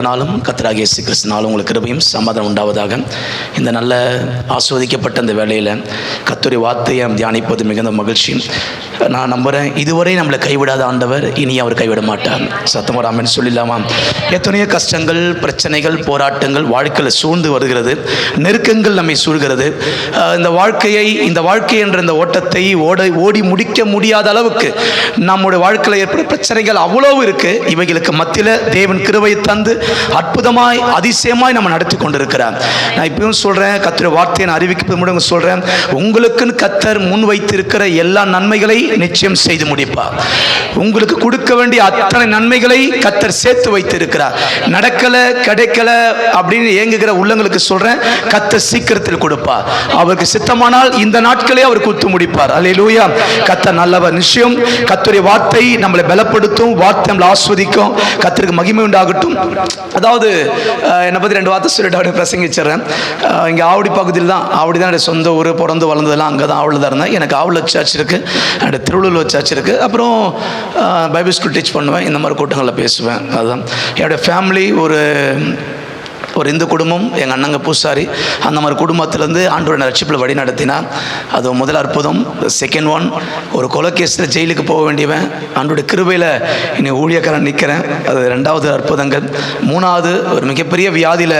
நாளும் கர்த்தராகிய இயேசு கிறிஸ்துவினாலும் உங்களுக்கு கிருபையும் சமாதானம் உண்டாவதாக. இந்த நல்ல ஆஸ்வதிக்கப்பட்ட இந்த வேளையில் கர்த்தருடைய வார்த்தையை தியானிப்பது மிகுந்த மகிழ்ச்சி. நான் நம்புகிறேன், இதுவரை நம்மளை கைவிடாத ஆண்டவர் இனி அவர் கைவிட மாட்டார். சத்தமாக ஆமென் சொல்லிடலாமா? எத்தனையோ கஷ்டங்கள், பிரச்சனைகள், போராட்டங்கள் வாழ்க்கையில் சூழ்ந்து வருகிறது, நெருக்கங்கள் நம்மை சூழ்கிறது. இந்த வாழ்க்கை என்ற இந்த ஓட்டத்தை ஓடி முடிக்க முடியாத அளவுக்கு நம்முடைய வாழ்க்கையில் ஏற்பட்ட பிரச்சனைகள் அவ்வளவு இருக்கு. இவைகளுக்கு மத்தியில் தேவன் கிருபையை தந்து அற்புதமாய் அதிசயமாய் நம்ம நடத்தி கொண்டிருக்கிறார். நான் இப்பயும் சொல்றேன், கர்த்தருடைய வார்த்தையை அறிவிக்க முடியும் சொல்றேன், உங்களுக்குன்னு கர்த்தர் முன் வைத்திருக்கிற எல்லா நன்மைகளை நிச்சயம் செய்து முடிப்பார். உங்களுக்கு கொடுக்க வேண்டிய அத்தனை நன்மைகளை கர்த்தர் சேர்த்து வைத்திருக்கிறார். நடக்கல கிடைக்கல அப்படின்னு ஏங்குகிற உள்ளங்களுக்கு சொல்றேன், கர்த்தர் சீக்கிரத்தில் கொடுப்பார். அவருக்கு சித்தமானால் இந்த நாட்களே அவர் கொடுத்து முடிப்பார். அல்லேலூயா. கர்த்தர் நல்லவர். நிச்சயம் கர்த்தருடைய வார்த்தை நம்மளை பலப்படுத்தும், வார்த்தை நம்மளை ஆஸ்வதிக்கும். கர்த்தருக்கு மகிமை உண்டாகட்டும். அதாவது என்னை பற்றி 2 வார்த்தை சொல்லிட்டு அப்படியே பிரசங்கிச்சிடுறேன். இங்கே ஆவடி பகுதியில் தான், ஆவடி தான் என்னுடைய சொந்த ஊர், பிறந்து வளர்ந்ததெல்லாம் அங்கே தான், ஆவடில் தான் இருந்தேன். எனக்கு ஆவடில் சர்ச் இருக்குது, என்னுடைய திருவள்ளூர் சர்ச் இருக்குது. அப்புறம் பைபிள் ஸ்கூல் டீச் பண்ணுவேன், இந்த மாதிரி கூட்டங்களில் பேசுவேன். அதுதான் என்னுடைய ஃபேமிலி. ஒரு இந்து குடும்பம், எங்கள் அண்ணங்க பூசாரி. அந்த மாதிரி குடும்பத்திலேருந்து ஆண்டவருடைய ரட்சிப்பில் வழி நடத்தினார். அது முதல் அற்புதம். செகண்ட் ஒன், ஒரு கொலை கேஸில் ஜெயிலுக்கு போக வேண்டியவன், ஆண்டவருடைய கிருபையில் இன்னும் ஊழியக்காரன் நிற்கிறேன். அது 2வது அற்புதங்கள். 3வது, ஒரு மிகப்பெரிய வியாதியில்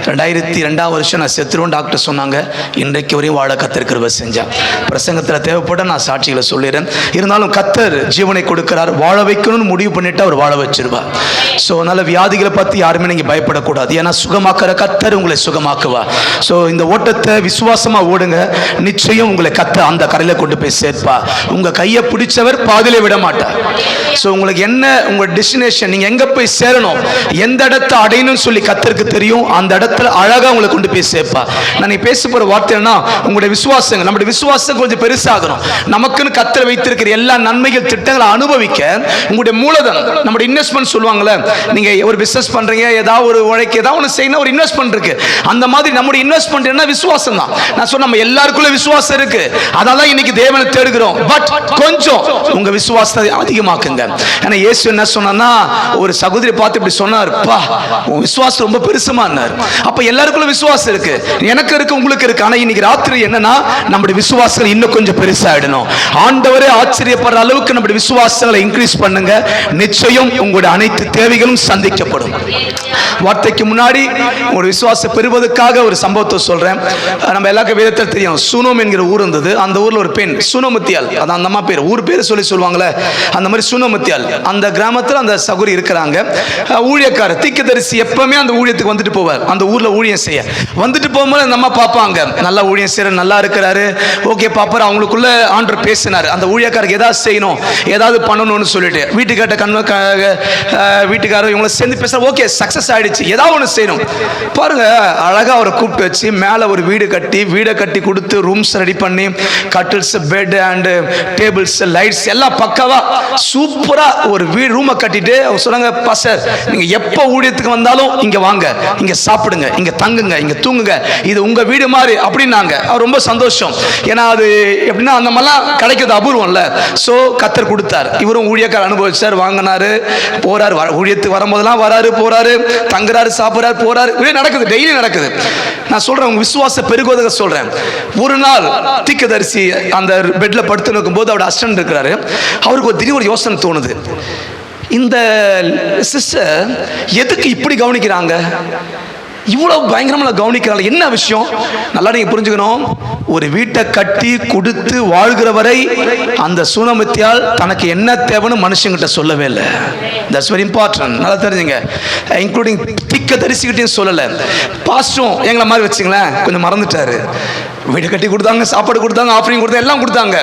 2002ஆம் வருஷம் நான் செத்துருவேன் டாக்டர் சொன்னாங்க. இன்றைக்கு வரையும் வாழ கர்த்தர் கிருபை செஞ்சார். பிரசங்கத்தில் தேவைப்பட்ட நான் சாட்சிகளை சொல்லிடுறேன். இருந்தாலும் கர்த்தர் ஜீவனை கொடுக்கிறார். வாழ வைக்கணும்னு முடிவு பண்ணிட்டு அவர் வாழ வச்சிருவார். ஸோ அதனால் வியாதிகளை பற்றி யாருமே நீங்கள் பயப்படக்கூடாது. ஏன்னா சுகமாக்குற கர்த்தர் உங்களை சுகமாக்குவா. ஸோ இந்த ஓட்டத்தை விசுவாசமா ஓடுங்க, நிச்சயம் உங்களை கர்த்தர் அந்த கரையில கொண்டு போய் சேர்ப்பா. உங்க கையை பிடிச்சவர் பாதியிலே விட மாட்டார். ஸோ உங்களுக்கு என்ன உங்க டெஸ்டினேஷன், நீங்க எங்க போய் சேரணும், எந்த இடத்தை அடையணும்னு சொல்லி கர்த்தருக்கு தெரியும். அந்த இடத்துல அழகா உங்களை கொண்டு போய் சேர்ப்பா. நான் பேச போற வார்த்தை என்ன, உங்களுடைய விசுவாசங்க, நம்முடைய விசுவாசம் கொஞ்சம் பெருசாகணும். நமக்குன்னு கர்த்தர் வைத்திருக்கிற எல்லா நன்மைகள் திட்டங்களை அனுபவிக்க உங்களுடைய மூலதனம், நம்முடைய இன்வெஸ்ட்மெண்ட் சொல்லுவாங்கல்ல, நீங்க ஒரு பிசினஸ் பண்றீங்க, ஏதாவது ஒரு உழைக்க, ஏதாவது ஒன்று செய்யணும், ஒரு இன்வெஸ்ட்மெண்ட் இருக்கு. அந்த மாதிரி நம்முடைய இன்வெஸ்ட்மெண்ட் என்ன, விசுவாசம் தான். நான் சொன்ன நம்ம எல்லாருக்குள்ள விசுவாசம் இருக்கு, அதனால இன்னைக்கு தேவனை தேடுகிறோம். பட் கொஞ்சம் உங்க விசுவாசத்தை அதிகமாக்குங்க. ஏன்னா இயேசு என்ன சொன்னா, ஒரு சகோதரி பார்த்து இப்படி சொன்னார், பா உன் விசுவாசம் ரொம்ப பெருசுமான்னார். அப்ப எல்லாருக்குள்ள விசுவாசம் இருக்கு, எனக்கு இருக்கு, உங்களுக்கு இருக்கு. ஆனா இன்னைக்கு ராத்திரி என்னன்னா, நம்முடைய விசுவாசங்கள் இன்னும் கொஞ்சம் பெருசாயிடணும். ஆண்டவரே ஆச்சரியப்படுற அளவுக்கு நம்முடைய விசுவாசங்களை இன்க்ரீஸ் பண்ணுங்க. நிச்சயம் உங்களுடைய அனைத்து தேவைகளும் சந்திக்கப்படும். வார்த்தைக்கு முன்னாடி ஒரு விசுவாசம் பெறுவதற்காக ஒரு சம்பவத்தை சொல்றேன். நம்ம எல்லாருக்கும் வேதத்தில் தெரியும், சூனோம் என்கிற ஊர் இருந்தது. அந்த ஊர்ல ஒரு பெண் சூனோமத்தியால், அதான் அந்த அம்மா பேர், ஊர் பேர் சொல்லுவாங்களே, அந்த மாதிரி சூனோமத்தியால். அந்த கிராமத்தில் அந்த சகோதரி இருக்கிறாங்க. ஊழியக்காரர் தீர்க்கதரிசி எப்பவுமே அந்த ஊழியத்துக்கு வந்துட்டு போவார், அந்த ஊர்ல ஊழியம் செய்ய. வந்துட்டு போகும்போது அந்த அம்மா பார்ப்பாங்க, நல்லா ஊழியம் செய்யற, நல்லா இருக்கிறாரு, ஓகே பாப்பாரு. அவங்களுக்குள்ள ஆண்டவர் பேசினார், அந்த ஊழியக்காரருக்கு ஏதாவது செய்யணும், ஏதாவது பண்ணணும்னு சொல்லிட்டு வீட்டுக்கார வீட்டுக்காரர் இவங்களை சேர்ந்து பேச, ஓகே சக்சஸ் ஆயிடுச்சு, ஏதாவது ஒன்று செய்யணும். பாருங்க, அழகா அவரை கூப்பிட்டு வச்சு மேலே ஒரு வீடை கட்டி கொடுத்து, ரூம்ஸ் ரெடி பண்ணி, கட்டில்ஸ், பெட் அண்ட் டேபிள்ஸ், லைட்ஸ் எல்லாம் பக்காவா சூப்பரா ஒரு ரூமை கட்டிட்டு சொன்னாங்க, பாஸ்டர் நீங்க எப்போ ஊழியத்துக்கு வந்தாலும் இங்க வாங்க, இங்க சாப்பிடுங்க, இங்க தங்குங்க, இங்க தூங்குங்க, இது உங்க வீடு மாதிரி அப்படின்னாங்க. அவர் ரொம்ப சந்தோஷம். ஏன்னா அது எப்படின்னா அந்த மாதிரிலாம் கிடைக்கிறது அபூர்வம்ல. ஸோ கர்த்தர் கொடுத்தார். இவரும் ஊழியக்கார அனுபவிச்சார், வாங்கினாரு, போறாரு. ஊழியத்துக்கு வரும்போதெல்லாம் வராரு, போறாரு, தங்குறாரு, சாப்பிட்றாரு, போறாரு, நடக்குது, டெய்லி நடக்குது. நான் சொல்றேன், உங்க விசுவாசம் பெருகுவதாக சொல்றேன். ஒரு நாள் தீர்க்கதரிசி அந்த பெட்ல படுத்து நிற்கும் போது அவரோட அசிஸ்டன்ட் இருக்கிறாரு. அவருக்கு ஒரு திடீர் ஒரு யோசனை தோணுது, இந்த சிஸ்டர் எதுக்கு இப்படி கவனிக்கிறாங்க, இவ்வளவு பயங்கரமா கவனிக்கிறாங்க, என்ன விஷயம்? நல்லா நீங்க புரிஞ்சுக்கணும், ஒரு வீட்டை கட்டி கொடுத்து வாழ்கிற வரை அந்த சூனமித்தியால் தனக்கு என்ன தேவைன்னு மனுஷங்கிட்ட சொல்லவே இல்லை. That's very important. நல்லா தெரிஞ்சுங்க. இன்க்ளூடிங் தீர்க்கதரிசிகிட்டையும் சொல்லலை. பாஸ்டரும் எங்களை மாதிரி வச்சுங்களேன் கொஞ்சம் மறந்துட்டாரு. வீடு கட்டி கொடுத்தாங்க, சாப்பாடு கொடுத்தாங்க, ஆஃபரிங் கொடுத்தாங்க, எல்லாம் கொடுத்தாங்க,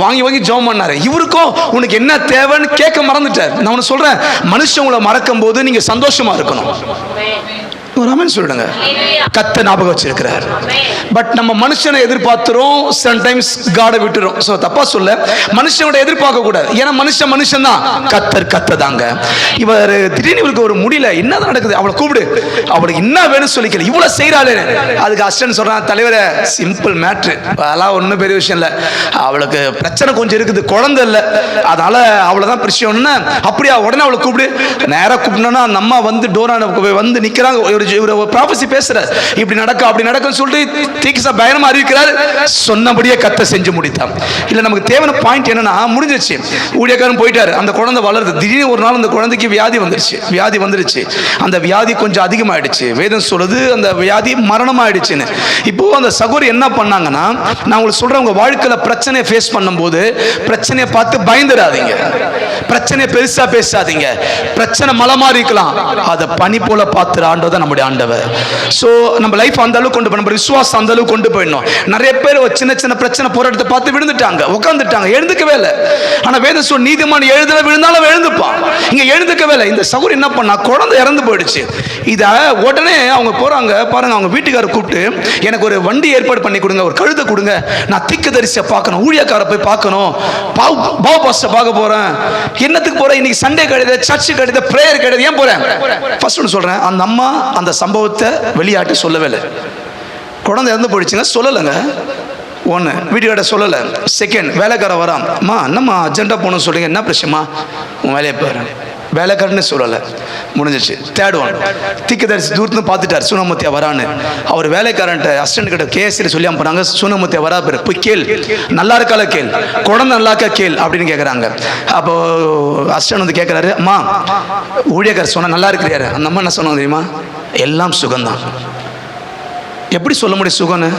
வாங்கி ஜெபம் பண்ணாரு. இவருக்கும் உனக்கு என்ன தேவைன்னு கேட்க மறந்துட்டார். நான் ஒன்று சொல்றேன், மனுஷங்களை மறக்கும் போது நீங்க சந்தோஷமா இருக்கணும். ஒரு ஆமென் சொல்லுங்க. கர்த்தர் ஞாபகம் வச்சிருக்கிறார். பட் நம்ம மனுஷனை எதிர்பார்த்துறோம், சம்டைம்ஸ் காடை விட்டுறோம். ஸோ தப்பா சொல்ல, மனுஷனோட எதிர்பார்க்க கூடாது. ஏன்னா மனுஷன் தான், கர்த்தர் தாங்க. இவர் திடீர்னு இவருக்கு ஒரு முடியல, என்ன நடக்குது, அவளை கூப்பிடு, அவளுக்கு என்ன வேணும் சொல்லிக்கல, இவ்வளவு செய்யறாள். அதுக்கு அசிஸ்டன்ட் சொல்றான், தலைவரை சிம்பிள் மேட்ரு, அதெல்லாம் ஒன்றும் பெரிய விஷயம் இல்லை, அவளுக்கு பிரச்சனை கொஞ்சம் இருக்குது, குழந்தை இல்லை, அதனால அவ்வளோதான் பிரச்சனை. அப்படியா, உடனே அவளை கூப்பிடு. நேராக கூப்பிடணும்னா அந்த அம்மா வந்து டோரான வந்து நிற்கிறாங்க. ஒரு ப்ராஃபஸி பேசுறாரு, இப்படி நடக்கும் அப்படி நடக்கும்னு சொல்லிட்டு தீக்கிசா பயணமா அறிவிக்கிறார். சொன்னபடியே கர்த்தர் செஞ்சு முடித்தான். இல்லை, நமக்கு தேவையான பாயிண்ட் என்னன்னா, முடிஞ்சிச்சு, ஊழியக்காரன் போயிட்டாரு, அந்த குழந்தை வளருது. திடீர்னு ஒரு நாள் அந்த குழந்தைக்கு வியாதி வந்துருச்சு. அந்த வியாதி கொஞ்சம் அதிகமாயிடுச்சு. வேதம் சொல்லுது அந்த வியாதி மரணமாயிடுச்சுன்னு. இப்போ அந்த சகோதரி என்ன பண்ணாங்கன்னா, நான் உங்களுக்கு சொல்றேன், உங்க வாழ்க்கையில பிரச்சனையை ஃபேஸ் பண்ணும்போது பிரச்சனையை பார்த்து பயந்துடாதீங்க, பிரச்சனையை பெருசா பேசாதீங்க. பிரச்சனை மலை மாதிரி இருக்கலாம், அதை பனி போல பார்த்து ஆண்டவர் நம்முடைய ஆண்டவர். ஸோ நம்ம லைஃப் அந்த அளவுக்கு கொண்டு போய், நம்ம விசுவாசம் அந்த அளவுக்கு கொண்டு போயிடணும். நிறைய பேர் சின்ன சின்ன பிரச்சனை போராட்டத்தை பார்த்து விழுந்துட்டாங்க, உட்காந்துட்டாங்க, எழுந்துக்கவே இல்லை. ஆனால் வேதம் சொல், நீதிமான் எழுதல விழுந்தாலும் எழுந்துப்பான். இங்க எழுந்துக்கவே இல்லை. இந்த சகோதரி என்ன பண்ணா, குழந்தை இறந்து போயிடுச்சு. இத உடனே அவங்க போறாங்க பாருங்க, அவங்க வீட்டுக்காரர் கூப்பிட்டு, எனக்கு ஒரு வண்டி ஏற்பாடு பண்ணி கொடுங்க, ஒரு கழுதை கொடுங்க, நான் தீர்க்கதரிசியை பார்க்கணும், ஊழியக்கார போய் பார்க்கணும், பாஸ்டர் பார்க்க போறேன். என்னத்துக்கு போறேன், இன்னைக்கு சண்டே கிடையாது, சர்ச்சு கிடையாது, பிரேயர் கிடையாது, ஏன் போறேன்? ஃபர்ஸ்ட் ஒன்று சொல்றேன், அந்த அம்மா அந்த சம்பவத்தை வெளியாட்டி சொல்லவே இல்லை. குழந்தை இறந்து போயிடுச்சுங்க, சொல்லலைங்க. ஒன்று, வீட்டுக்கார சொல்லலை. செகண்ட், வேலைக்கார வரான், அம்மா என்னம்மா அர்ஜென்ட்டாக போகணும்னு சொல்லுங்க, என்ன பிரச்சனைமா, உன் வேலையை பாரு, வேலைக்காரன்னு சொல்லலை, முடிஞ்சிச்சு. தேர்ட் ஒன், தீர்க்கதரிசி தூரத்துல பார்த்துட்டார், சூனமுத்தியா வரான்னு. அவர் வேலைக்காரன்ட்ட அசிஸ்டன்ட் கிட்ட கேஸில் சொல்லி போனாங்க, சூனமுத்தியா வரா பேர், போய் கேள், நல்லா இருக்கால கேள், குழந்தை நல்லாக்கா கேள் அப்படின்னு கேட்குறாங்க. அப்போ அசிஸ்டன்ட் வந்து கேட்குறாரு, அம்மா ஊழியக்காரர் சொன்ன நல்லா இருக்கிறாரு. அந்த அம்மா என்ன சொன்னாங்க தெரியுமா, எல்லாம் சுகம்தான். எப்படி சொல்ல முடியும் சுகம்னு?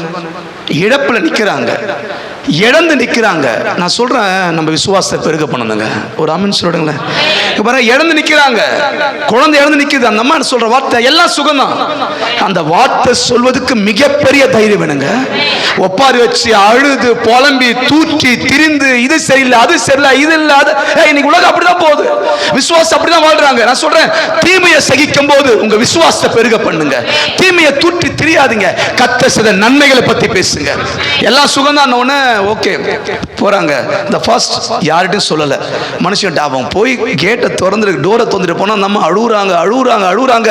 இழப்புல நிற்கிறாங்க, இழந்து நிற்கிறாங்க. நான் சொல்றேன், நம்ம விசுவாசத்தை பெருக பண்ணணுங்க. ஒரு ஆமென் சொல்லுங்களேன். இழந்து நிற்கிறாங்க, குழந்தை இழந்து நிற்குது. அந்த அம்மா சொல்ற வார்த்தை எல்லாம் சுகம்தான். அந்த வார்த்தை சொல்வதற்கு மிகப்பெரிய தைரியம் வேணுங்க. ஒப்பாரி வச்சு அழுது புலம்பி தூற்றி திரிந்து, இது சரியில்லை அது சரியில்லை இது இல்லை அது, இன்னைக்கு உலகம் அப்படிதான் போகுது, விசுவாசம் அப்படிதான் வாழ்றாங்க. நான் சொல்றேன், தீமையை சகிக்கும் போது உங்க விசுவாசத்தை பெருக பண்ணுங்க, தீமையை தூற்றி திரியாதீங்க, கர்த்தர் செய்த நன்மைகளை பத்தி பேசுங்க. எல்லாம் சுகம்தான் ஒண்ணு, ஓகே போறாங்க. இந்த ஃபர்ஸ்ட் யார்கிட்டையும் சொல்லல, மனுஷன்ட்ட அவன் போய் கேட்டை திறந்து டோரை திறந்துட்டு போனா நம்ம அழுகுறாங்க.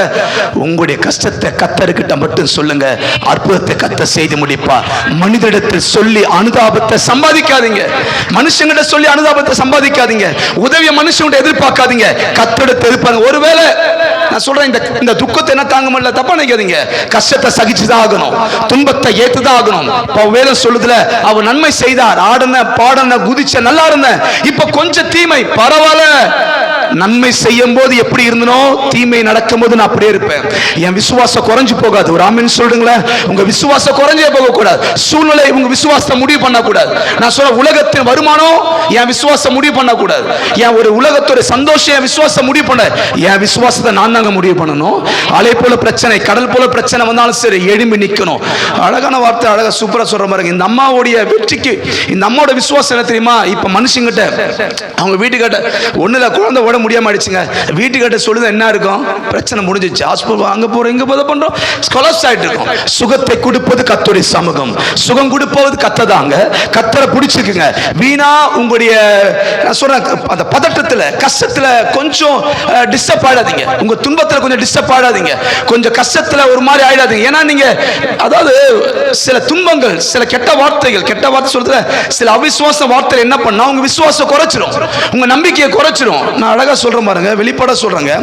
உங்களுடைய கஷ்டத்தை கர்த்தர்கிட்ட மட்டும் சொல்லுங்க, அற்புதத்தை கர்த்தர் செய்து முடிப்பா. மனிதனிடத்தில் சொல்லி அனுதாபத்தை சம்பாதிக்காதீங்க, மனுஷங்கிட்ட சொல்லி அனுதாபத்தை சம்பாதிக்காதீங்க, உதவிய மனுஷங்கிட்ட எதிர்பார்க்காதீங்க, கர்த்தரிடத்தை எதிர்பார்க்க. ஒருவேளை நான் சொல்றேன், இந்த துக்கத்தை என்ன தாங்க முடியல, தப்பா நினைக்காதீங்க, கஷ்டத்தை சகிச்சுதான் ஆகணும், துன்பத்தை ஏத்துதான் ஆகணும். வேதம் சொல்லுதுல, அவர் நன்மை செய்தார், ஆடுன பாடன குதிச்ச நல்லா இருந்தேன், இப்ப கொஞ்சம் தீமை பரவாயில்ல. நன்மை செய்யும் போது எப்படி இருந்தனோ, தீமை நடக்கும் போது நான் அப்படியே இருப்பேன். என் விசுவாசம் குறைஞ்சு போகாது. ஒரு ஆமென் சொல்லுங்களேன். உங்க விசுவாசம் குறைஞ்சே போக கூடாது, சூழ்நிலை உங்க விசுவாசத்தை முடிவு பண்ண கூடாது. நான் சொல்ற உலகத்தின் வருமானம் என் விசுவாசம் முடிவு பண்ண கூடாது, என் ஒரு உலகத்தோட சந்தோஷம் என் விசுவாசம் முடிவு பண்ண, என் விசுவாசத்தை நான் தாங்க முடிவு பண்ணணும். அலை போல பிரச்சனை, கடல் போல பிரச்சனை வந்தாலும் சரி, எழும்பி நிக்கணும். அழகான வார்த்தை, அழகா சூப்பரா சொல்ற மாதிரி. இந்த அம்மாவுடைய வெற்றிக்கு இந்த அம்மாவோட விசுவாசம் என்ன தெரியுமா? இப்ப மனுஷங்கிட்ட அவங்க வீட்டுக்கிட்ட ஒண்ணுல குழந்தை ஓட முடியாம ஆயிடுச்சுங்க, வீட்டுக்கிட்ட சொல்லுது என்ன இருக்கும், பிரச்சனை முடிஞ்சிச்சு, ஹாஸ்பிட்டல் அங்க போறோம் இங்க போத பண்றோம், கொலாப்ஸ் ஆயிட்டு இருக்கும். சுகத்தை கொடுப்பது கர்த்தருடைய சமூகம், சுகம் கொடுப்பது கர்த்ததாங்க. கர்த்தரை பிடிச்சிக்குங்க. வீணா உங்களுடைய சொல்றேன் அந்த பதட்டத்துல கஷ்டத்துல கொஞ்சம் டிஸ்டர்ப் ஆயிடாதீங்க, உங்க துன்பத்துல கொஞ்சம் டிஸ்டர்ப் ஆயிடாதீங்க, கொஞ்சம் கஷ்டத்துல ஒரு மாதிரி ஆயிடாதீங்க. ஏன்னா நீங்க அதாவது சில துன்பங்கள், சில கெட்ட வார்த்தைகள், கெட்ட வார்த்தை சொல்றதுல சில அவிசுவாச வார்த்தை என்ன பண்ணா உங்க விசுவாசம் குறைச்சிரும், உங்க நம்பிக்கையை குறைச்சிரும். நான் அழகா சொல்றேன் பாருங்க, வெளிப்பட சொல்றேங்க,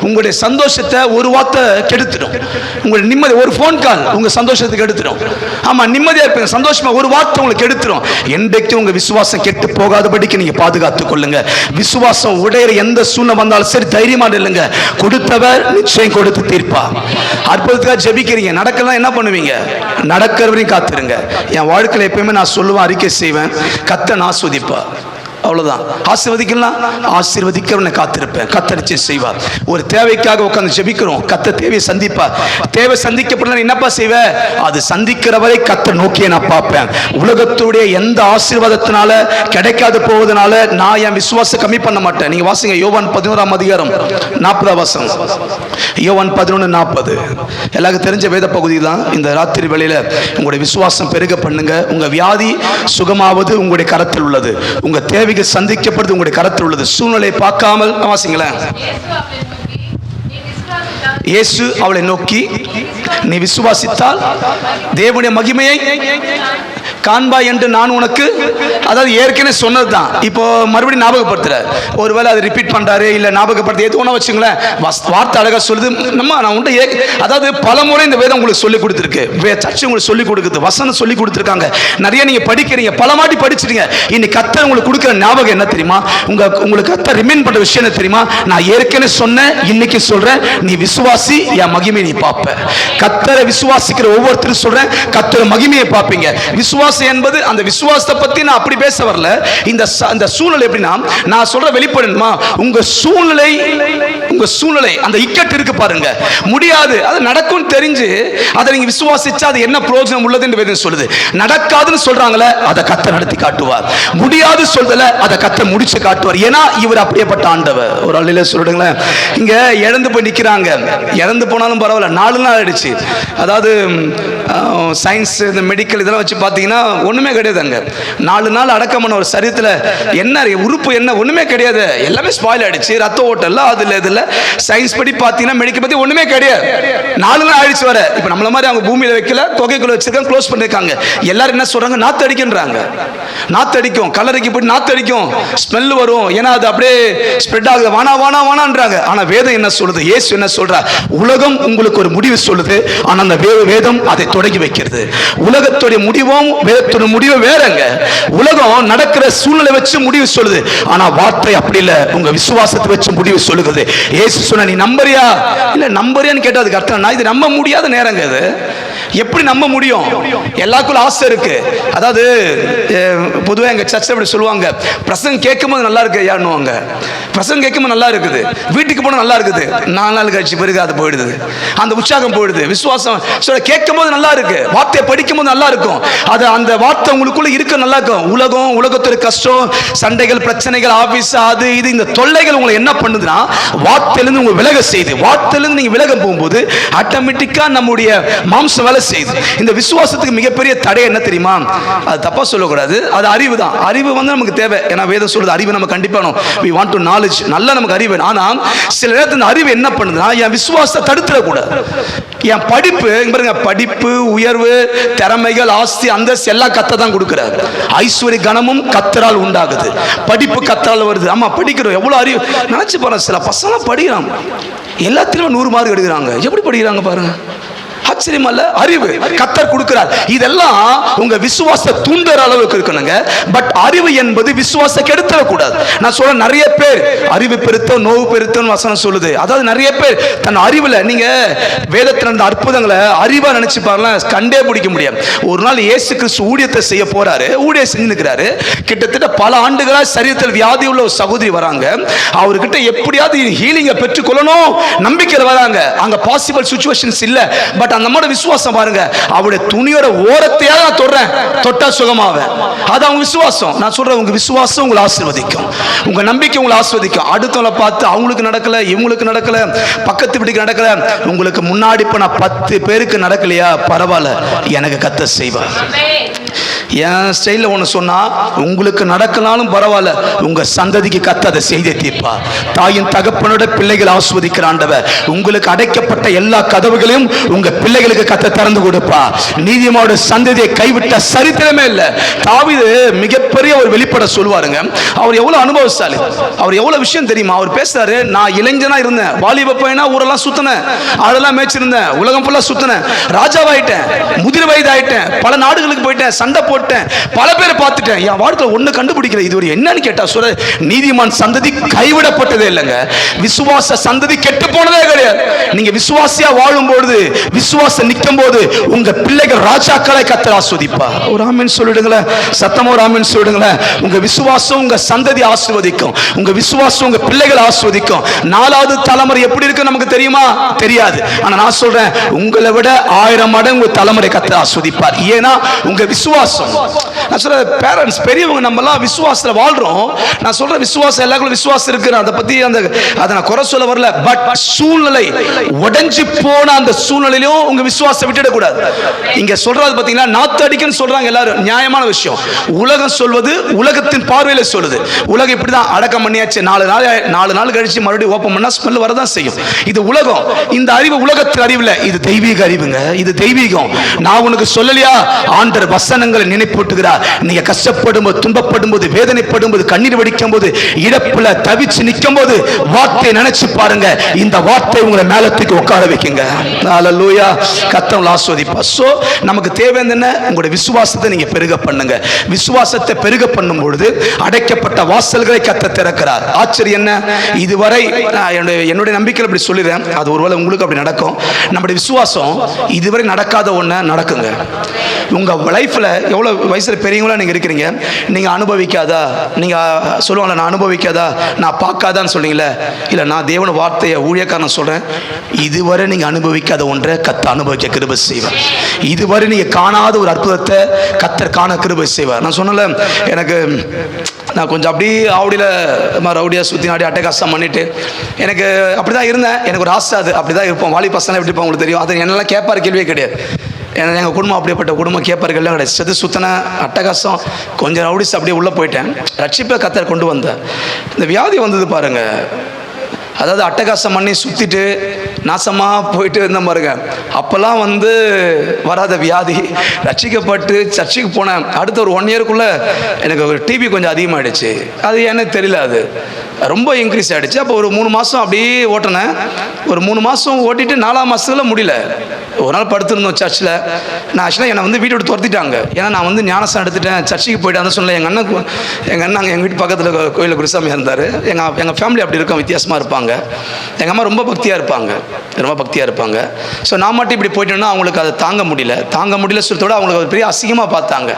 உங்களுடைய சந்தோஷத்தை ஒரு வார்த்தை கெடுத்துடும், உங்களுடைய நிம்மதி ஒரு போன் கால் உங்க சந்தோஷத்தை கெடுத்துடும். ஆமா, நிம்மதியா இருப்பீங்க, சந்தோஷமா ஒரு வார்த்தை உங்களுக்கு கெடுத்துடும். என்றைக்கு உங்க விசுவாசம் கெட்டு போகாதபடிக்கு நீங்க பாதுகாத்துக் கொள்ளுங்க. விசுவாசம் உடையிற எந்த சூழ்நிலை வந்தாலும் சரி, தைரியமா இல்லைங்க, கொடுத்தவர் நிச்சயம் கொடுத்து தீர்ப்பா. அற்புதத்துக்காக ஜெபிக்கிறீங்க, நடக்கலாம் என்ன பண்ணுவீங்க? நடக்கிறவரையும் காத்துருங்க. என் வாழ்க்கையில் எப்பயுமே நான் சொல்லுவேன், அறிக்கை செய்வேன், கர்த்தர் ஆசீர்வதிப்பா. அவ்வளோ அவ்வளவுதான். ஆசீர்வதிக்கலாம், ஆசீர்வதிக்கிறவனை காத்திருப்பேன், கர்த்தர் நிச்சயம் செய்வார். ஒரு தேவைக்காக உட்கார்ந்து ஜெபிக்கிறோம், கர்த்தர் தேவையை சந்திப்பார். தேவை சந்திக்கப்படல என்னப்பா செய்வ? அது சந்திக்கிறவரை கர்த்தர் நோக்கியே நான் பார்ப்பேன். உலகத்துடைய எந்த ஆசீர்வாதத்தினால கிடைக்காது போவதனால நான் என் விசுவாசம் கம்மி பண்ண மாட்டேன். நீங்க வாசிங்க யோவான் 11:40. யோவான் 11:40 எல்லாருக்கும் தெரிஞ்ச வேத பகுதி தான். இந்த ராத்திரி வேளையில உங்களுடைய விசுவாசம் பெருக பண்ணுங்க. உங்க வியாதி சுகமாவது உங்களுடைய கரத்தில் உள்ளது, உங்க தேவைகள் சந்திக்கப்படுது உங்களுடைய கரத்தில் உள்ளது. சூழ்நிலை பார்க்காமல் வாசிங்களேன். இயேசு அவளை நோக்கி, நீ விசுவாசித்தால் தேவனுடைய மகிமையை காண்பா என்று நான் உனக்கு, அதாவது ஏற்கனவே சொன்னது தான், இப்போ மறுபடியும் ஞாபகப்படுத்துற. ஒருவேளை அதை ரிப்பீட் பண்றாரு, இல்ல ஞாபகப்படுத்த எது ஒண்ணா வச்சுங்களேன். வார்த்தை அழகா சொல்லுது. நான் உண்டு, அதாவது பல முறை இந்த வேதம் உங்களுக்கு சொல்லி கொடுத்துருக்கு, சர்ச்சை உங்களுக்கு சொல்லி கொடுக்குது, வசனம் சொல்லி கொடுத்துருக்காங்க. நிறைய நீங்க படிக்கிறீங்க, பல மாட்டி படிச்சிருங்க. இன்னைக்கு கர்த்தர் உங்களுக்கு கொடுக்குற ஞாபகம் என்ன தெரியுமா? உங்களுக்கு கர்த்தர் ரிமைண்ட் பண்ற விஷயம் என்ன தெரியுமா? நான் ஏற்கனவே சொன்னேன், இன்னைக்கு சொல்றேன், நீ விசுவாசி, என் மகிமையை நீ பார்ப்ப. கர்த்தரை விசுவாசிக்கிற ஒவ்வொருத்தரும் சொல்றேன், கர்த்தர் மகிமையை பார்ப்பீங்க. விசுவாசம் என்பது, அந்த விசுவாசத்தை பத்தி நான் அப்படி பேச வரல. இந்த சூழ்நிலை எப்படின்னா, நான் சொல்ற வெளிப்படணுமா? உங்க சூழ்நிலை அந்த இக்கட்டு இருக்கு பாருங்க, முடியாது, அது நடக்கும் தெரிஞ்சு அதை நீங்க விசுவாசிச்சா அது என்ன பிரயோஜனம் உள்ளது என்று வேதம் சொல்லுது. நடக்காதுன்னு சொல்றாங்களே, அதை கர்த்தர் நடத்தி காட்டுவார். முடியாது சொல்றல, அதை கர்த்தர் முடிச்சு காட்டுவார். ஏன்னா இவர் அப்படியேப்பட்ட ஆண்டவர். ஒரு ஆளில சொல்லுங்களேன், இங்க இழந்து போய் நிக்கிறாங்க. இறந்து போனாலும் பரவாயில்ல, 4 நாள் ஆயிடுச்சு. அதாவது சயின்ஸ், இந்த மெடிக்கல் இதெல்லாம் வச்சு பார்த்தீங்கன்னா ஒண்ணுமே கிடையாது. அங்க 4 நாள் அடக்கம் பண்ண ஒரு சரீரத்தில் என்ன உறுப்பு, என்ன ஒண்ணுமே கிடையாது, எல்லாமே ஸ்பாயில் ஆயிடுச்சு. ரத்த ஓட்டல்ல அதுல இதுல சயின்ஸ் படி பார்த்தீங்கன்னா, மெடிக்கல் பத்தி ஒண்ணுமே கிடையாது. 4 நாள் ஆயிடுச்சு வர. இப்போ நம்மள மாதிரி அவங்க பூமியில வைக்கல, தொகைக்குள்ள வச்சிருக்காங்க, க்ளோஸ் பண்ணிருக்காங்க. எல்லாரும் என்ன சொல்றாங்க? நாத்து அடிக்கின்றாங்க. நாத்து அடிக்கும், கல்லறைக்கு போய் நாத்து அடிக்கும், ஸ்மெல் வரும், ஏன்னா அது அப்படியே ஸ்ப்ரெட் ஆகுது, வானா வானா வானான்றாங்க. ஆனா வேதம் என்ன சொல்லுது? இயேசு என்ன சொல்றா? உலகம் உங்களுக்கு ஒரு முடிவு சொல்லுது, ஆனா அந்த வேதம் அதை தொடங்கி வைக்கிறது. உலகத்துடைய முடிவும் வேதத்துடைய முடிவும் வேறங்க. உலகம் நடக்கிற சூழ்நிலை வச்சு முடிவு சொல்லுது, ஆனா வார்த்தை அப்படி இல்ல, உங்க விசுவாசத்தை வச்சு முடிவு சொல்லுகிறது. இயேசு சொன்ன, நீ நம்பறியா? இல்ல நம்பறியான்னு கேட்டதுக்கு அர்த்தம், நான் இது நம்ப முடியாத நேரங்க. இது எப்படி நம்ப முடியும்? எல்லாருக்கும் ஆசை இருக்கு. அதாவது பொதுவாக எங்க சர்ச்சில் அப்படி சொல்லுவாங்க, பிரசங்கம் கேட்கும்போது நல்லா இருக்கு யாருன்னுவாங்க. பிரசங்கம் கேட்கும்போது நல்லா இருக்குது, வீட்டுக்கு போனால் நல்லா இருக்குது, 4 நாள் கழிச்சு பிறகு அது போயிடுது, அந்த உற்சாகம் போயிடுது. விசுவாசம் சொல்ல கேட்கும் போது நல்லா இருக்கு, வார்த்தையை படிக்கும் போது நல்லா இருக்கும், அது அந்த வார்த்தை உங்களுக்குள்ள இருக்க நல்லா இருக்கும். உலகத்தோட கஷ்டம், சண்டைகள், பிரச்சனைகள், ஆபீஸ், அது இது, இந்த தொல்லைகள் உங்களை என்ன பண்ணுதுன்னா, வார்த்தையிலிருந்து உங்க விலக செய்து, வார்த்தையிலிருந்து நீங்க விலக போகும்போது ஆட்டோமேட்டிக்கா நம்முடைய மாம்சம் வேலை செய்யுது. இந்த விசுவாசத்துக்கு மிகப்பெரிய தடை என்ன தெரியுமா? அது தப்பா சொல்லக்கூடாது, அது அறிவு தான். அறிவு நமக்கு தேவை, ஏன்னா வேதம் சொல்றது அறிவு நம்ம கண்டிப்பா we want to knowledge, நல்ல நமக்கு அறிவு. ஆனா சில நேரத்துல இந்த அறிவு என்ன பண்ணுதுன்னா, என் விசுவாசத்தை தடுத்துட கூடாது. என் படிப்பு பாருங்க, படிப்பு, உயர்வு, திறமைகள், ஆஸ்தி, அந்தஸ்து எல்லாம் கர்த்தர் தான் கொடுக்கிறார். ஐஸ்வர்ய கனமும் கர்த்தரால் உண்டாகுது, படிப்பு கர்த்தரால் வருது. ஆமா படிக்கிறோம், எவ்வளவு அறிவு நினைச்சு பாருங்க. சில பசங்க படிக்கிறாங்க, எல்லாத்திலும் 100 மார்க் எடுக்கிறாங்க. எப்படி படிக்கிறாங்க பாருங்க, ஆச்சரியம் அல்ல? அறிவு கர்த்தர் கொடுக்கிறார். இதெல்லாம் உங்க விசுவாசத்தை தூண்டுற அளவுக்கு இருக்கணுங்க. பட் அறிவு என்பது விசுவாசத்தை கெடுத்துட கூடாது. நான் சொல்ற, நிறைய பேர் அறிவு பெருத்தோ நோவு பெருத்தோன்னு வசனம் சொல்லுது. அதாவது நிறைய பேர் தன் அறிவுல, நீங்க வேதத்தில் நடந்த அற்புதங்களை அறிவா நினைச்சு பாருங்க, கண்டே பிடிக்க முடியாது. ஒரு நாள் இயேசு கிறிஸ்து ஊழியத்தை செய்ய போறாரு, ஊழியம் செஞ்சுக்கிறாரு. கிட்டத்தட்ட பல ஆண்டுகளா சரீரத்தில் வியாதி உள்ள ஒரு சகோதரி வராங்க. அவர்கிட்ட எப்படியாவது ஹீலிங்கை பெற்றுக்கொள்ளணும் நம்பிக்கையில் வராங்க. அங்க பாசிபிள் சிச்சுவேஷன்ஸ் இல்ல, பட் அந்த மாதிரி விசுவாசம் பாருங்க. அவருடைய துணியோட ஓரத்தையாக நான் தொடுறேன், தொட்டா சுகமாவேன். அது அவங்க விசுவாசம். நான் சொல்றேன், உங்க விசுவாசம் உங்களை ஆசீர்வதிக்கும், உங்க நம்பிக்கை உங்களை ஆசீர்வதிக்கும். அடுத்தவங்களை பார்த்து அவங்களுக்கு நடக்கல, இவங்களுக்கு நடக்கல, பக்கத்து வீட்டுக்கு நடக்கல, உங்களுக்கு முன்னாடி போன 10 பேருக்கு நடக்கலையா, பரவாயில்ல, எனக்கு கர்த்தர் செய்வார். என் ஸ்டைலில் ஒன்று சொன்னா, உங்களுக்கு நடக்கலாலும் பரவாயில்ல, உங்க சந்ததிக்கு கர்த்தர் அதை செய்தே தீர்ப்பா. தாயின் தகப்பனோட பிள்ளைகள் ஆஸ்வதிக்கிற ஆண்டவர் உங்களுக்கு அடைக்கப்பட்ட எல்லா கதவுகளையும் உங்க பிள்ளைகளுக்கு கர்த்தர் திறந்து கொடுப்பா. நீதிமானோட சந்ததியை கைவிட்ட சரித்திரமே இல்லை. தாவீது மிகப்பெரிய ஒரு வெளிப்பட சொல்வாருங்க. அவர் எவ்வளவு அனுபவசாலி, அவர் எவ்வளவு விஷயம் தெரியுமா? அவர் பேசுறாரு, நான் இளைஞனா இருந்தேன், வாலிப பையனா ஊரெல்லாம் சுத்தினேன், ஆடெல்லாம் மேய்ச்சிருந்தேன், உலகம் ஃபுல்லா சுத்தினேன், ராஜாவாயிட்டேன், முதிர் வயதாயிட்டேன், பல நாடுகளுக்கு போயிட்டேன், சண்டை போட்டேன், பல பேரை பார்த்துட்டேன், என் வாழ்க்கையில் ஒன்று கண்டுபிடிக்கல. இது ஒரு என்னன்னு கேட்டா சொல்ற, நீதிமான் சந்ததி கைவிடப்பட்டதே இல்லைங்க, விசுவாச சந்ததி கெட்டு போனதே கிடையாது. நீங்க விசுவாசியா வாழும் பொழுது, விசுவாசம் நிற்கும் போது உங்க பிள்ளைகள் ராஜாக்களை கர்த்தர் ஆசீர்வதிப்பா. ஒரு ஆமென் சொல்லிடுங்களேன், சத்தமா ஒரு ஆமென் சொல்லிடுங்களேன். உங்க விசுவாசம் உங்க சந்ததி ஆசீர்வதிக்கும், உங்க விசுவாசம் உங்க பிள்ளைகள் ஆசீர்வதிக்கும். 4வது தலைமுறை எப்படி இருக்கு நமக்கு தெரியுமா? தெரியாது. ஆனா நான் சொல்றேன், உங்களை விட 1000 மடங்கு தலைமுறை கர்த்தர் ஆசீர்வதிப்பார். ஏன்னா உங்க விசுவாசம். நான் சொல்ற பேரண்ட்ஸ், பெரியவங்க, நம்ம எல்லாம் விசுவாசத்துல வாழ்றோம். நான் சொல்ற விசுவாசம், எல்லாருக்கும் விசுவாசம் இருக்கு, அதை பத்தி அதை நான் குறை சொல்ல வரல. பட் சூழ்நிலை உடைஞ்சு போன அந்த சூழ்நிலையிலும் உங்க விசுவாசத்தை விட்டுட கூடாது. இங்க சொல்றது பாத்தீங்கன்னா, நாத்து அடிக்கன்னு சொல்றாங்க எல்லாரும், நியாயமான விஷயம். உலகம் சொல்வது உலகத்தின் பார்வையில சொல்லுது. உலகம் இப்படிதான், அடக்கம் பண்ணியாச்சு, 4 நாள் கழிச்சு மறுபடியும் ஓப்பன் பண்ணா ஸ்மெல் வரதான் செய்யும். இது உலகம். இந்த அறிவு உலகத்தின் அறிவுல, இது தெய்வீக அறிவுங்க, இது தெய்வீகம். நான் உனக்கு சொல்லலையா, ஆண்டவர் வசனங்களை நினைப்பூட்டுகிறார். நீங்க கஷ்டப்படும் போது, துன்பப்படும் போது, வேதனைப்படும் போது, கண்ணீர் வடிக்கும் போது, இழப்புல தவிச்சு நிற்கும் போது வார்த்தையை நினைச்சு பாருங்க. இந்த வார்த்தை உங்களை மேலத்துக்கு உட்கார வைக்குங்க. ஹல்லேலூயா. கர்த்தர் ஆசீர்வதிப்பார். சோ நமக்கு தேவை என்ன? உங்களுடைய விசுவாசத்தை நீங்க பெருக பண்ணுங்க. விசுவாசத்தை பெருக பண்ணும் பொழுது அடைக்கப்பட்ட வாசல்களை கர்த்தர் திறக்கிறார். ஆச்சரியம் என்ன? இதுவரை என்னுடைய நம்பிக்கையில் அப்படி சொல்லிடுறேன், அது ஒருவேளை உங்களுக்கு அப்படி நடக்கும். நம்முடைய விசுவாசம் இதுவரை நடக்காத ஒண்ணு நடக்குங்க. உங்க லைஃப்ல எவ்வளவு வயசுல பெரியவங்களா நீங்க இருக்கிறீங்க, நீங்க அனுபவிக்காதா? நீங்க சொல்லுவாங்க, நான் அனுபவிக்காதா, நான் பார்க்காதான்னு சொல்றீங்களே. இல்ல, நான் தேவன வார்த்தையை ஊழியக்காரன் சொல்றேன், இதுவரை நீங்க அனுபவிக்காத ஒன்றை கர்த்தர் அனுபவிக்க கிருபை செய்வார். இதுவரை நீங்க காணாத ஒரு அற்புதத்தை கர்த்தர் காண கிருபை செய்வார். நான் சொன்னல, எனக்கு நான் கொஞ்சம் அப்படி ஆவடியில் ரவுடியாக சுற்றி நாடி அட்டகாசம் பண்ணிட்டு எனக்கு அப்படி தான் இருந்தேன். எனக்கு ஒரு ஆசை, அது அப்படி தான் இருப்போம். வாலி பசங்க எப்படி இருப்போம் உங்களுக்கு தெரியும். அது என்னெல்லாம் கேட்பார் கேள்வியே கிடையாது. ஏன்னா எங்கள் குடும்பம் அப்படிப்பட்ட குடும்பம், கேட்பார்கள்லாம் கிடையாது. செது சுத்தனை அட்டகாசம், கொஞ்சம் ரவுடிஸ் அப்படியே உள்ளே போயிட்டேன். ரட்சிப்பை கர்த்தர் கொண்டு வந்தேன். இந்த வியாதி வந்தது பாருங்க, அதாவது அட்டகாசம் பண்ணி சுற்றிட்டு நாசமாக போயிட்டு இருந்த பாருங்க. அப்போல்லாம் வராத வியாதி, ரட்சிக்கப்பட்டு சர்ச்சுக்கு போனேன். அடுத்த ஒரு 1 இயருக்குள்ளே எனக்கு ஒரு டிபி கொஞ்சம் அதிகமாகிடுச்சு. அது எனக்கு தெரியல, அது ரொம்ப இன்க்ரீஸ் ஆகிடுச்சு. அப்போ ஒரு 3 மாதம் அப்படியே ஓட்டினேன். ஒரு 3 மாதம் ஓட்டிட்டு 4ஆம் மாதத்துல முடியல. ஒரு நாள் படுத்துருந்தோம் சர்ச்சில். நான் ஆக்சுவலாக என்னை வீட்டை விட்டு துரத்திட்டாங்க. ஏன்னா நான் ஞானசம் எடுத்துட்டேன், சர்ச்சுக்கு போயிட்டு சொன்னேன். எங்கள் அண்ணன் எங்கள் வீட்டு பக்கத்தில் கோயிலில் குருசாமி இருந்தார். எங்கள் ஃபேமிலி அப்படி இருக்கும், வித்தியாசமாக இருப்பாங்க. எங்கள் அம்மா ரொம்ப பக்தியாக இருப்பாங்க. ஸோ நான் மட்டும் இப்படி போயிட்டேன்னா அவங்களுக்கு அதை தாங்க முடியல சொல்லிட்டோட அவங்களுக்கு ஒரு பெரிய அசிங்கமாக பார்த்தாங்க.